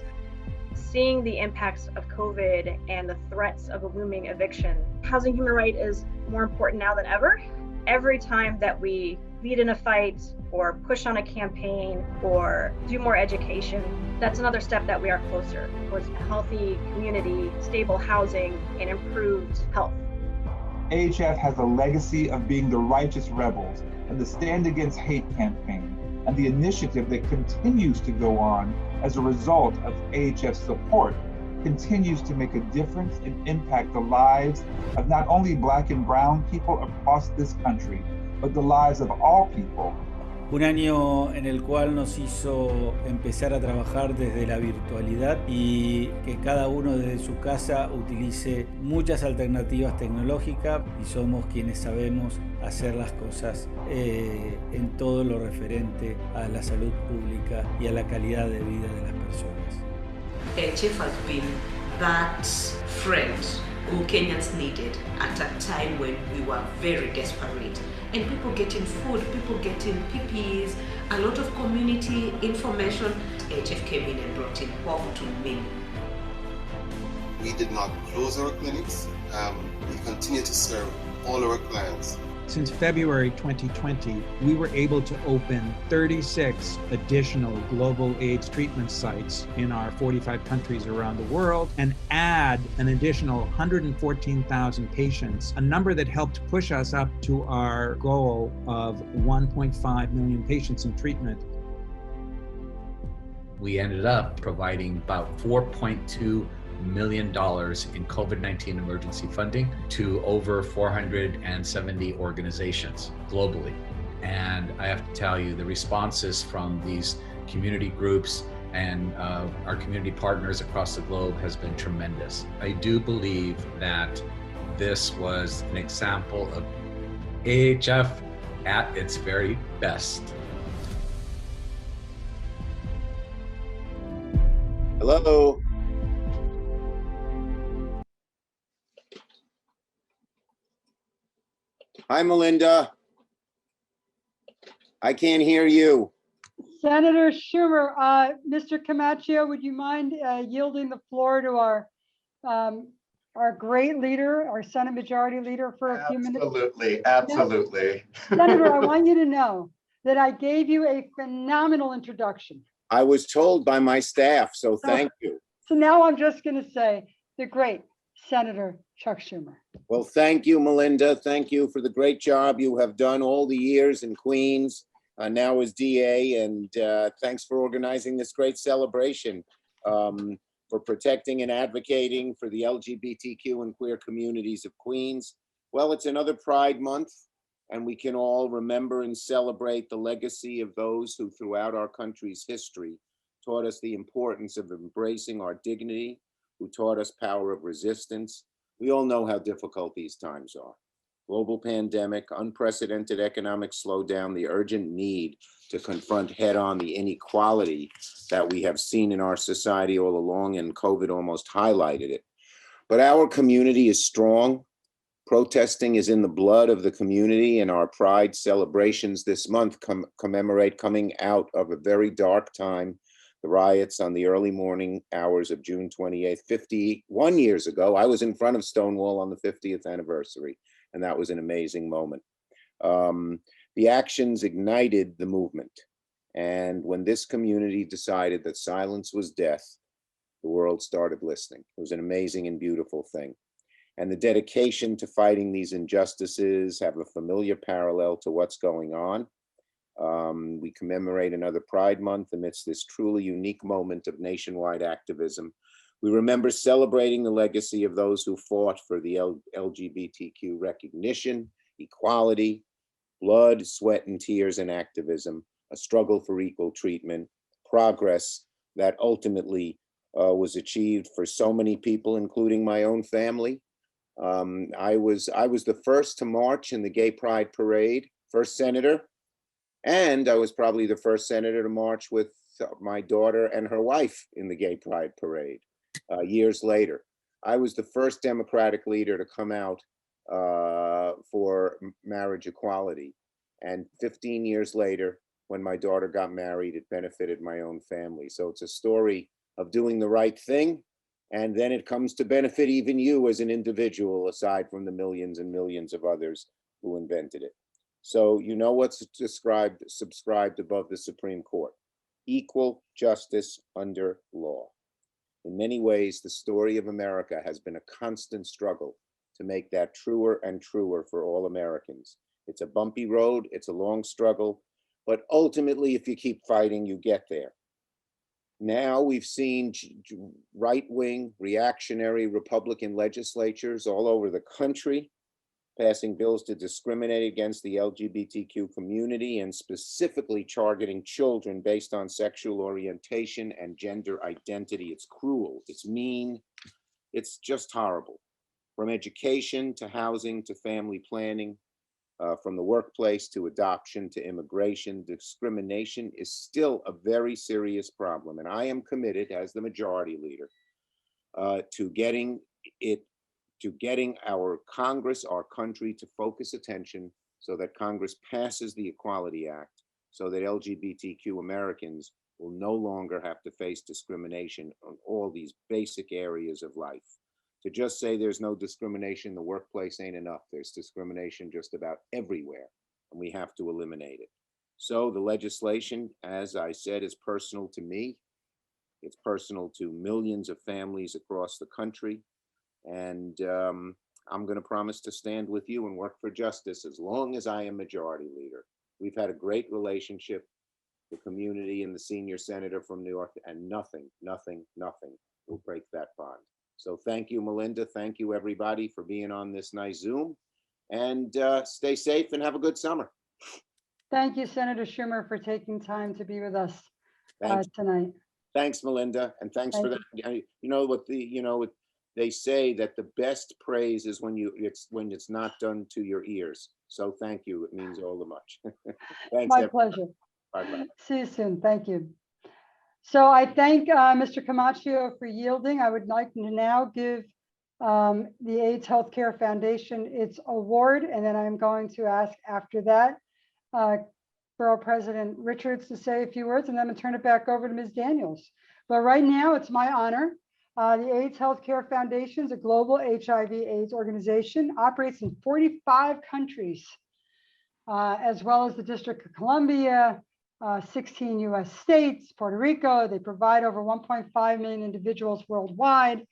Speaker 11: Seeing the impacts of COVID and the threats of a looming eviction, housing human right is more important now than ever. Every time that we lead in a fight or push on a campaign or do more education, that's another step that we are closer towards a healthy community, stable housing, and improved health.
Speaker 12: AHF has a legacy of being the righteous rebels and the Stand Against Hate campaign, and the initiative that continues to go on as a result of AHF's support continues to make a difference and impact the lives of not only Black and Brown people across this country, but the lives of all people.
Speaker 13: Un año en el cual nos hizo empezar a trabajar desde la virtualidad y que cada uno desde su casa utilice muchas alternativas tecnológicas y somos quienes sabemos hacer las cosas en todo lo referente a la salud pública y a la calidad de vida de las personas.
Speaker 14: AHF has been that friend who Kenyans needed at a time when we were very desperate. And people getting food, people getting PPEs, a lot of community information. AHF came in and brought in hope to many.
Speaker 15: We did not close our clinics. We continue to serve all our clients.
Speaker 16: Since February 2020, we were able to open 36 additional global AIDS treatment sites in our 45 countries around the world and add an additional 114,000 patients, a number that helped push us up to our goal of 1.5 million patients in treatment.
Speaker 17: We ended up providing about $4.2 million in COVID-19 emergency funding to over 470 organizations globally. And I have to tell you, the responses from these community groups and our community partners across the globe has been tremendous. I do believe that this was an example of AHF at its very best.
Speaker 3: Hello. Hi, Melinda. I can't hear you.
Speaker 2: Senator Schumer, Mr. Camacho, would you mind yielding the floor to our great leader, our Senate Majority Leader for a few minutes?
Speaker 18: Absolutely, absolutely.
Speaker 2: Senator, I want you to know that I gave you a phenomenal introduction.
Speaker 3: I was told by my staff, so thank you.
Speaker 2: So now I'm just going to say the great Senator Chuck Schumer.
Speaker 3: Well, thank you, Melinda. Thank you for the great job you have done all the years in Queens, now as DA, and thanks for organizing this great celebration, for protecting and advocating for the LGBTQ and queer communities of Queens. Well, it's another Pride Month, and we can all remember and celebrate the legacy of those who throughout our country's history taught us the importance of embracing our dignity, who taught us power of resistance. We all know how difficult these times are. Global pandemic, unprecedented economic slowdown, the urgent need to confront head-on the inequality that we have seen in our society all along, and COVID almost highlighted it. But our community is strong. Protesting is in the blood of the community, and our Pride celebrations this month commemorate coming out of a very dark time. The riots on the early morning hours of June 28th, 51 years ago. I was in front of Stonewall on the 50th anniversary, and that was an amazing moment. The actions ignited the movement. And when this community decided that silence was death, the world started listening. It was an amazing and beautiful thing. And the dedication to fighting these injustices have a familiar parallel to what's going on. We commemorate another Pride Month amidst this truly unique moment of nationwide activism. We remember celebrating the legacy of those who fought for the LGBTQ recognition, equality,
Speaker 19: blood, sweat, and tears and activism, a struggle for equal treatment, progress that ultimately was achieved for so many people, including my own family. I was the first to march in the Gay Pride Parade, first senator, and I was probably the first senator to march with my daughter and her wife in the Gay Pride Parade years later. I was the first Democratic leader to come out for marriage equality. And 15 years later, when my daughter got married, it benefited my own family. So it's a story of doing the right thing. And then it comes to benefit even you as an individual, aside from the millions and millions of others who invented it. So you know what's subscribed above the Supreme Court: equal justice under law. In many ways, the story of America has been a constant struggle to make that truer and truer for all Americans. It's a bumpy road, it's a long struggle, but ultimately, if you keep fighting, you get there. Now we've seen right-wing, reactionary Republican legislatures all over the country passing bills to discriminate against the LGBTQ community and specifically targeting children based on sexual orientation and gender identity. It's cruel, it's mean, it's just horrible. From education to housing to family planning, from the workplace to adoption to immigration, discrimination is still a very serious problem. And I am committed as the majority leader to getting our Congress, our country, to focus attention so that Congress passes the Equality Act so that LGBTQ Americans will no longer have to face discrimination on all these basic areas of life. To just say there's no discrimination in the workplace ain't enough. There's discrimination just about everywhere, and we have to eliminate it. So the legislation, as I said, is personal to me. It's personal to millions of families across the country. And I'm going to promise to stand with you and work for justice as long as I am majority leader. We've had a great relationship, the community and the senior senator from New York, and nothing will break that bond. So thank you, Melinda. Thank you, everybody, for being on this nice Zoom. And stay safe and have a good summer.
Speaker 2: Thank you, Senator Schumer, for taking time to be with us tonight.
Speaker 19: Thanks, Melinda, and thanks for that. You know what they say that the best praise is when it's not done to your ears. So thank you. It means all the much. Thanks.
Speaker 2: My
Speaker 19: everybody.
Speaker 2: pleasure.
Speaker 19: Bye-bye.
Speaker 2: See you soon. Thank you. So I thank Mr. Camacho for yielding. I would like to now give the AIDS Healthcare Foundation its award, and then I'm going to ask after that Borough President Richards to say a few words, and then I'm going to turn it back over to Ms. Daniels. But right now, it's my honor. The AIDS Healthcare Foundation is a global HIV/AIDS organization, operates in 45 countries, as well as the District of Columbia, 16 US states, Puerto Rico. They provide over 1.5 million individuals worldwide.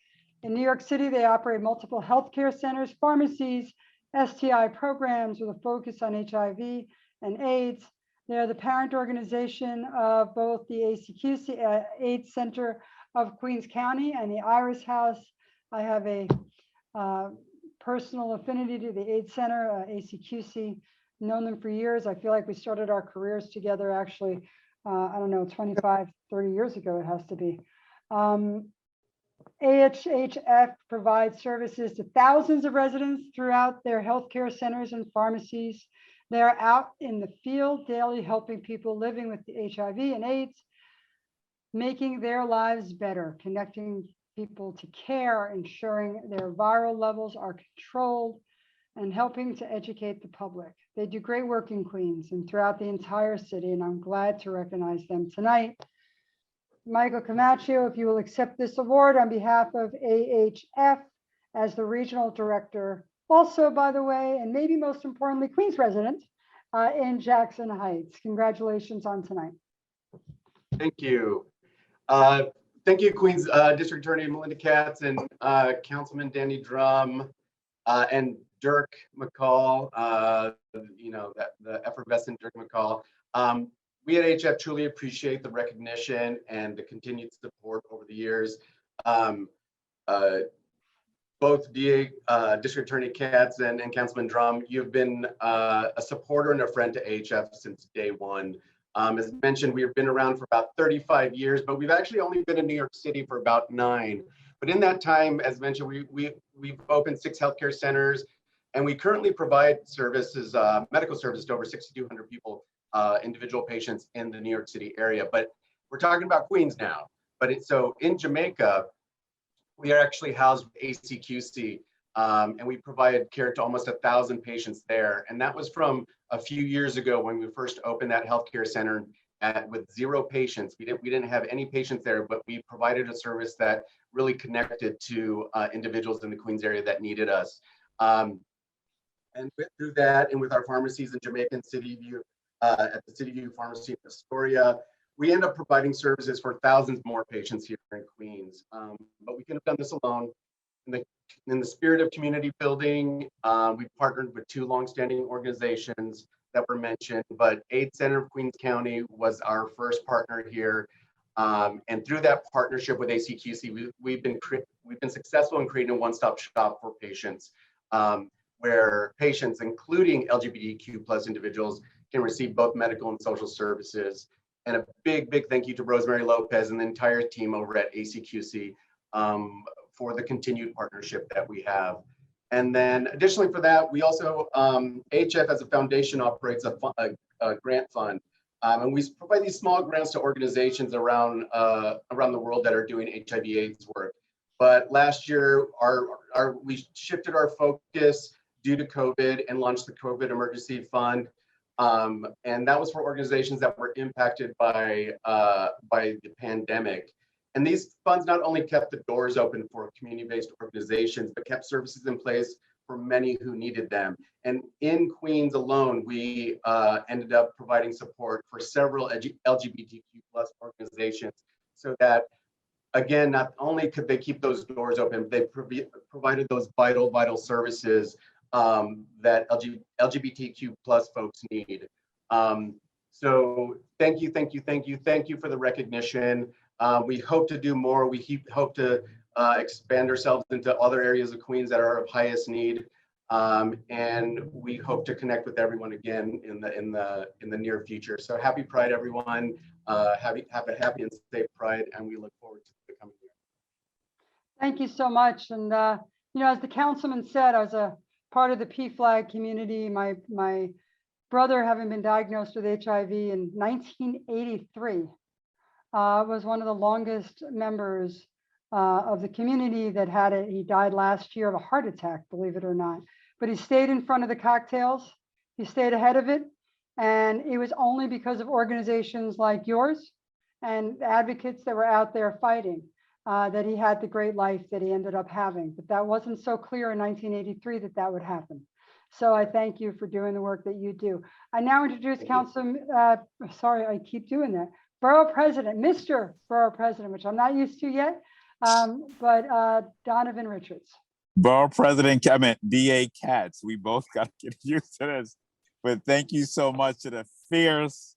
Speaker 2: In New York City, they operate multiple healthcare centers, pharmacies, STI programs with a focus on HIV and AIDS. They're the parent organization of both the ACQC AIDS Center of Queens County and the Iris House. I have a personal affinity to the AIDS Center, ACQC. Known them for years. I feel like we started our careers together actually, I don't know, 25, 30 years ago it has to be. AHHF provides services to thousands of residents throughout their healthcare centers and pharmacies. They're out in the field daily helping people living with the HIV and AIDS, making their lives better, connecting people to care, ensuring their viral levels are controlled, and helping to educate the public. They do great work in Queens and throughout the entire city, and I'm glad to recognize them tonight. Michael Camacho, if you will accept this award on behalf of AHF as the regional director, also, by the way, and maybe most importantly, Queens resident in Jackson Heights. Congratulations on tonight.
Speaker 20: Thank you. Thank you, Queens District Attorney Melinda Katz and Councilman Danny Drum and Dirk McCall, the effervescent Dirk McCall. We at HF truly appreciate the recognition and the continued support over the years. both District Attorney Katz and Councilman Drum, you've been a supporter and a friend to AHF since day one. As mentioned, we've been around for about 35 years, but we've actually only been in New York City for about 9. But in that time, as mentioned, we've opened 6 healthcare centers, and we currently provide services, medical services to over 6,200 people, individual patients in the New York City area. But we're talking about Queens now. But so in Jamaica, we are actually housed with ACQC, and we provide care to almost 1,000 patients there. And that was from a few years ago when we first opened that healthcare center with 0 patients. We didn't have any patients there, but we provided a service that really connected to individuals in the Queens area that needed us. And through that, and with our pharmacies in Jamaica and City View, at the City View Pharmacy in Astoria, we end up providing services for thousands more patients here in Queens. But we couldn't have done this alone. In the spirit of community building, we partnered with 2 longstanding organizations that were mentioned, but AIDS Center of Queens County was our first partner here. And through that partnership with ACQC, we've been successful in creating a one-stop shop for patients, where patients, including LGBTQ plus individuals, can receive both medical and social services. And a big, big thank you to Rosemary Lopez and the entire team over at ACQC for the continued partnership that we have. And then additionally for that, we also, AHF as a foundation operates a grant fund. And we provide these small grants to organizations around the world that are doing HIV/AIDS work. But last year, we shifted our focus due to COVID and launched the COVID Emergency Fund. And that was for organizations that were impacted by the pandemic. And these funds not only kept the doors open for community-based organizations, but kept services in place for many who needed them. And in Queens alone, we ended up providing support for several LGBTQ plus organizations, so that, again, not only could they keep those doors open, they provided those vital services that LGBTQ plus folks need. So thank you for the recognition. We hope to do more. We hope to expand ourselves into other areas of Queens that are of highest need. And we hope to connect with everyone again in the near future. So happy Pride, everyone. Have a happy and safe Pride, and we look forward to the coming year.
Speaker 2: Thank you so much. And as the councilman said, I was a part of the PFLAG community. My brother, having been diagnosed with HIV in 1983, was one of the longest members of the community that had it. He died last year of a heart attack, believe it or not. But he stayed in front of the cocktails. He stayed ahead of it. And it was only because of organizations like yours and advocates that were out there fighting that he had the great life that he ended up having. But that wasn't so clear in 1983 that that would happen. So I thank you for doing the work that you do. I now introduce sorry, I keep doing that. Borough President, Mr. Borough President, which I'm not used to yet, but Donovan Richards.
Speaker 19: Borough President, I meant DA Katz. We both got to get used to this. But thank you so much to the fierce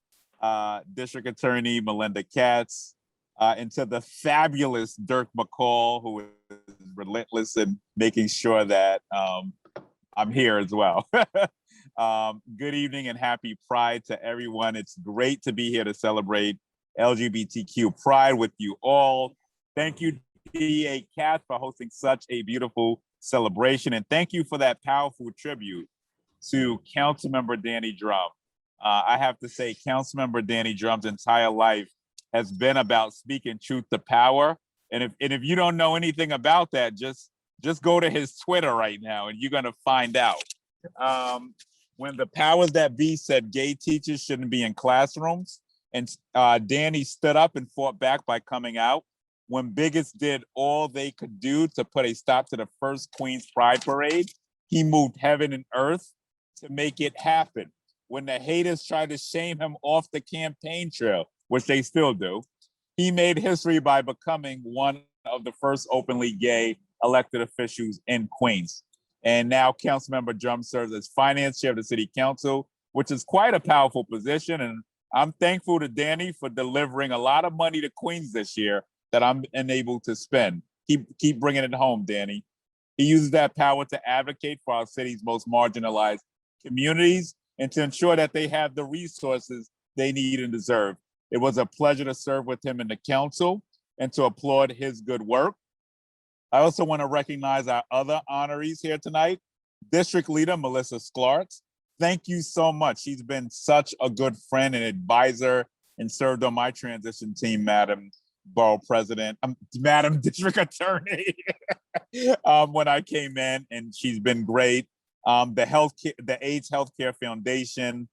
Speaker 19: District Attorney Melinda Katz, and to the fabulous Dirk McCall, who is relentless in making sure that I'm here as well. Good evening and happy Pride to everyone. It's great to be here to celebrate LGBTQ Pride with you all. Thank you, DA Katz, for hosting such a beautiful celebration. And thank you for that powerful tribute to Councilmember Danny Drum. I have to say, Councilmember Danny Drum's entire life has been about speaking truth to power. And if you don't know anything about that, just go to his Twitter right now and you're gonna find out. When the powers that be said gay teachers shouldn't be in classrooms, and Danny stood up and fought back by coming out. When bigots did all they could do to put a stop to the first Queens Pride Parade, he moved heaven and earth to make it happen. When the haters tried to shame him off the campaign trail, which they still do, he made history by becoming one of the first openly gay elected officials in Queens. And now Councilmember Drum serves as finance chair of the city council, which is quite a powerful position. And I'm thankful to Danny for delivering a lot of money to Queens this year that I'm enabled to spend. Keep bringing it home, Danny. He uses that power to advocate for our city's most marginalized communities and to ensure that they have the resources they need and deserve. It was a pleasure to serve with him in the council and to applaud his good work. I also want to recognize our other honorees here tonight. District Leader Melissa Sklarks. Thank you so much. She's been such a good friend and advisor and served on my transition team, Madam Borough President, Madam District Attorney, when I came in, and she's been great. The AIDS Healthcare Foundation,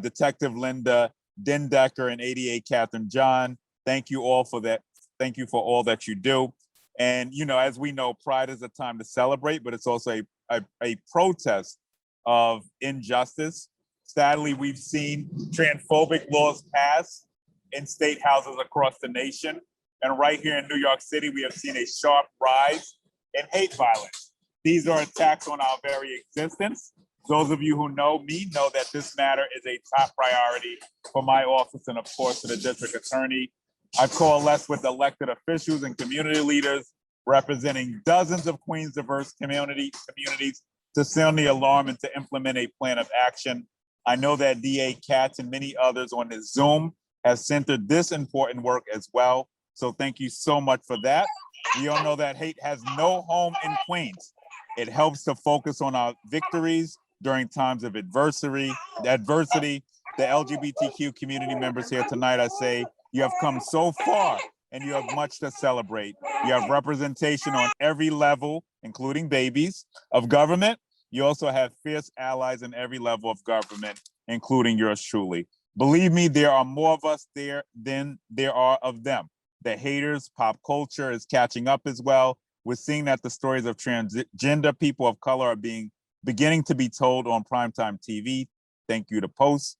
Speaker 19: Detective Linda Dendecker and ADA Catherine John. Thank you all for that. Thank you for all that you do. And, you know, as we know, Pride is a time to celebrate, but it's also a protest of injustice. Sadly, we've seen transphobic laws passed in state houses across the nation. And right here in New York City, we have seen a sharp rise in hate violence. These are attacks on our very existence. Those of you who know me know that this matter is a top priority for my office and, of course, to the district attorney. I've coalesced with elected officials and community leaders representing dozens of Queens diverse communities to sound the alarm and to implement a plan of action. I know that DA Katz and many others on this Zoom has centered this important work as well. So thank you so much for that. We all know that hate has no home in Queens. It helps to focus on our victories during times of adversity. The LGBTQ community members here tonight, I say, you have come so far and you have much to celebrate. You have representation on every level, including babies, of government. You also have fierce allies in every level of government, including yours truly. Believe me, there are more of us there than there are of them. The haters, pop culture is catching up as well. We're seeing that the stories of transgender people of color are beginning to be told on primetime TV. Thank you to Post.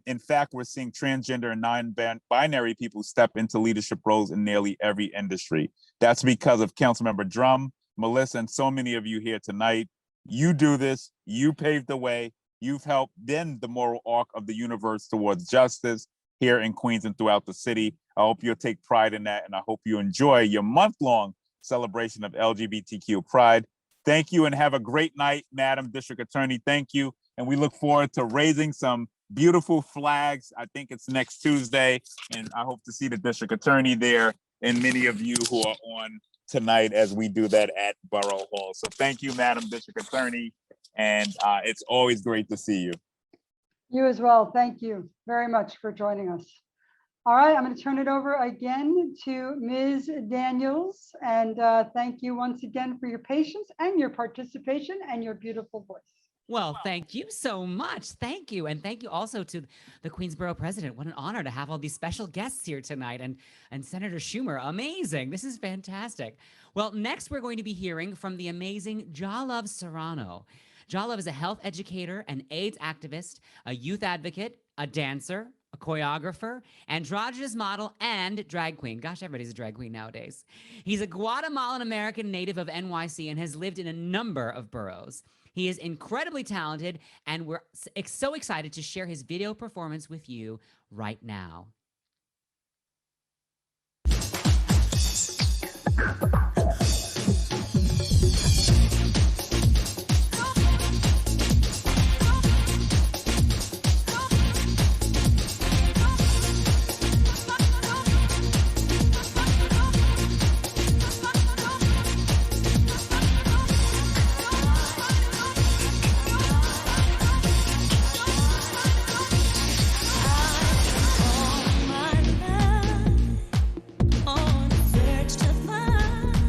Speaker 19: In fact, we're seeing transgender and non-binary people step into leadership roles in nearly every industry. That's because of Councilmember Drum, Melissa, and so many of you here tonight. You do this, you paved the way, you've helped bend the moral arc of the universe towards justice here in Queens and throughout the city. I hope you'll take pride in that, and I hope you enjoy your month-long celebration of LGBTQ Pride. Thank you and have a great night, Madam District Attorney. Thank you. And we look forward to raising some beautiful flags. I think it's next Tuesday, and I hope to see the District Attorney there and many of you who are on tonight as we do that at Borough Hall. So thank you, Madam District Attorney, and it's always great to see you.
Speaker 2: You as well. Thank you very much for joining us. All right, I'm going to turn it over again to Ms. Daniels, and thank you once again for your patience and your participation and your beautiful voice.
Speaker 1: Well, thank you so much. Thank you. And thank you also to the Queensborough president. What an honor to have all these special guests here tonight. And Senator Schumer, amazing. This is fantastic. Well, next we're going to be hearing from the amazing Jalove Serrano. Jalove is a health educator, an AIDS activist, a youth advocate, a dancer, a choreographer, androgynous model, and drag queen. Gosh, everybody's a drag queen nowadays. He's a Guatemalan American native of NYC and has lived in a number of boroughs. He is incredibly talented, and we're so excited to share his video performance with you right now.
Speaker 21: Search to find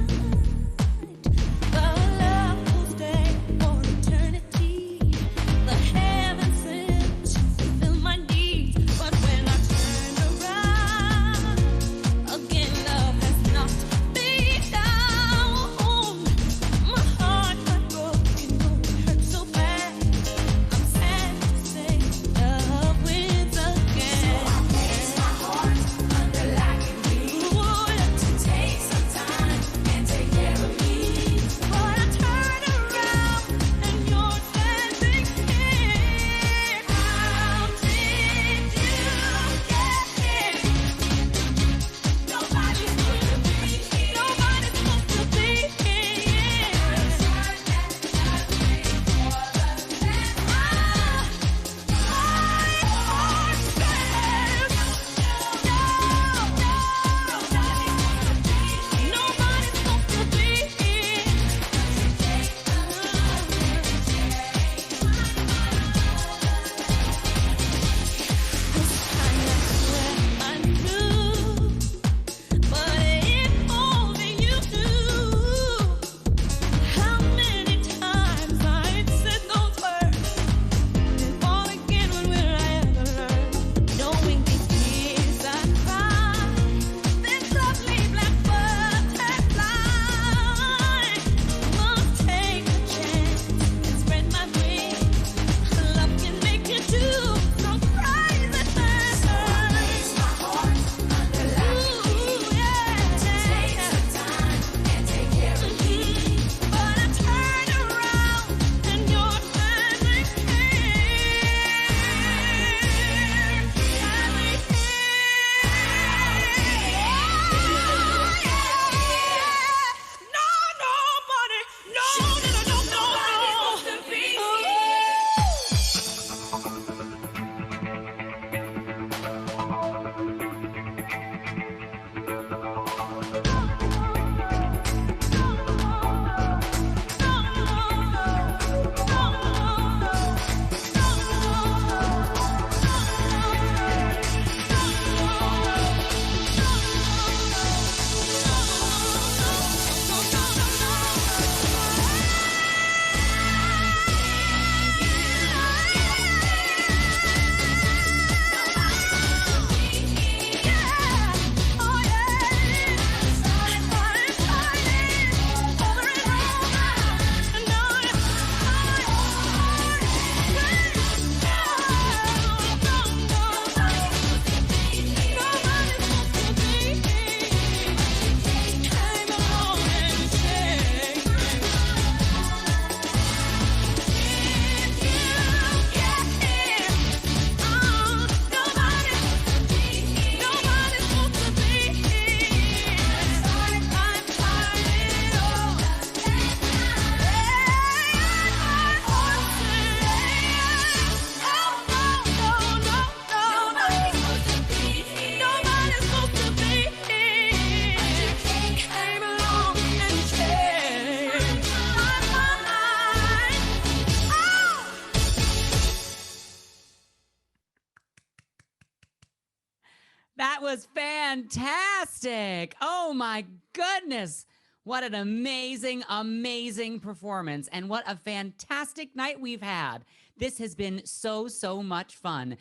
Speaker 1: That was fantastic. Oh my goodness. What an amazing, amazing performance. And what a fantastic night we've had. This has been so, so much fun.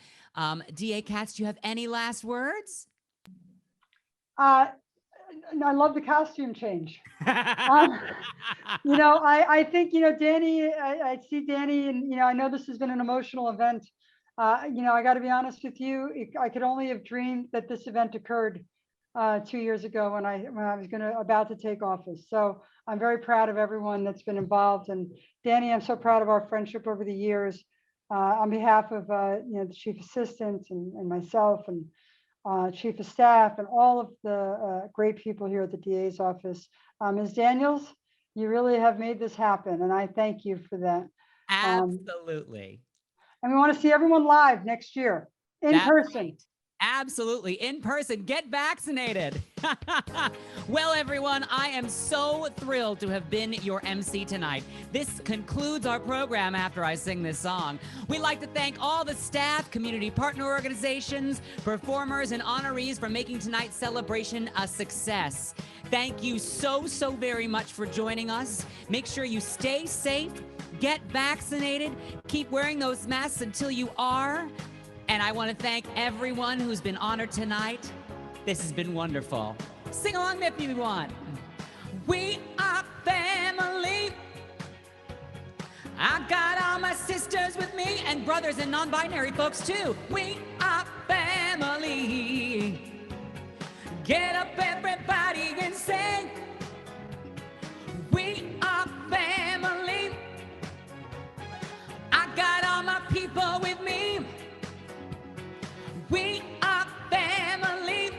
Speaker 1: DA Katz, do you have any last words?
Speaker 2: I love the costume change. I think, Danny, I see Danny, and, I know this has been an emotional event. I got to be honest with you, I could only have dreamed that this event occurred 2 years ago when I was about to take office. So I'm very proud of everyone that's been involved. And Danny, I'm so proud of our friendship over the years. On behalf of the chief assistant and myself and chief of staff and all of the great people here at the DA's office, Ms. Daniels, you really have made this happen, and I thank you for that.
Speaker 1: Absolutely.
Speaker 2: And we want to see everyone live next year in person.
Speaker 1: Right. Absolutely. In person. Get vaccinated. Well, everyone, I am so thrilled to have been your MC tonight. This concludes our program after I sing this song. We'd like to thank all the staff, community partner organizations, performers, and honorees for making tonight's celebration a success. Thank you so, so very much for joining us. Make sure you stay safe, get vaccinated, keep wearing those masks until you are. And I want to thank everyone who's been honored tonight. This has been wonderful. Sing along if you want. We are family. I got all my sisters with me and brothers and non-binary folks too. We are family. Get up everybody and sing. We are family. I got all my people with me. We are family.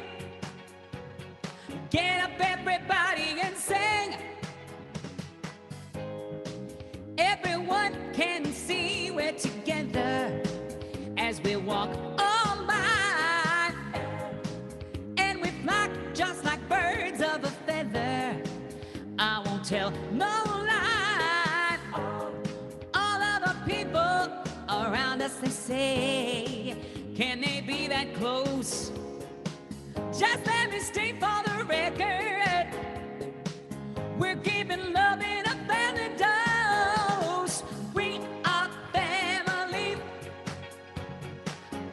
Speaker 1: Get up everybody and sing. Everyone can see we're together as we walk all by. And we fly just like birds of a feather. I won't tell no lie. All of the people around us, they say, can they be that close? Just let me state for the record, we're giving love in a family dose. We are family.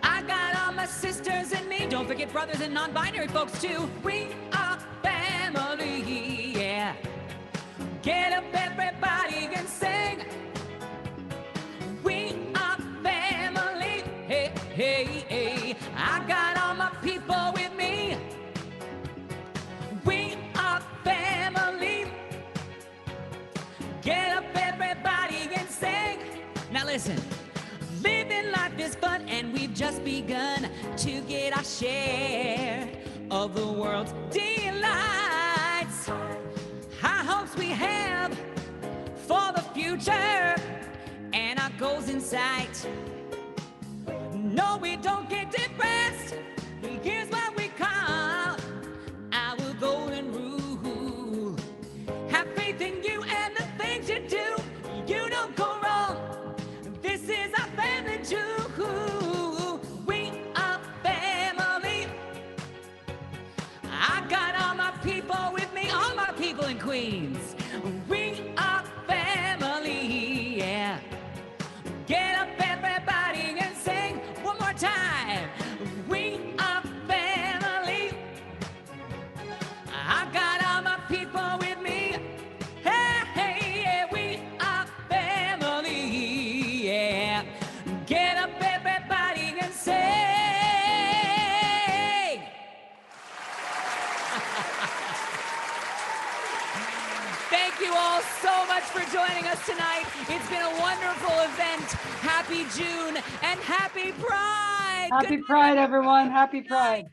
Speaker 1: I got all my sisters and me. Don't forget brothers and non-binary folks too. We are family, yeah. Get up everybody and sing. We are family. Hey, hey, hey, I got all my people with me. We are family. Get up everybody and sing. Now listen, living life is fun and we've just begun to get our share of the world's delights. High hopes we have for the future and our goals in sight. No, we don't get depressed. Here's what we call our golden rule. Have faith in you and the things you do. You don't go wrong. This is our family too. We are family. I got all my people with me, all my people in Queens. We are family, yeah. Get up everybody and sing one more time. We are family. I got all my people with me. Hey, hey, yeah, we are family, yeah. Get up everybody and sing. Thank you all so much for joining us tonight. It's been a wonderful event. Happy June and happy Pride.
Speaker 2: Happy Pride, everyone. Happy Pride.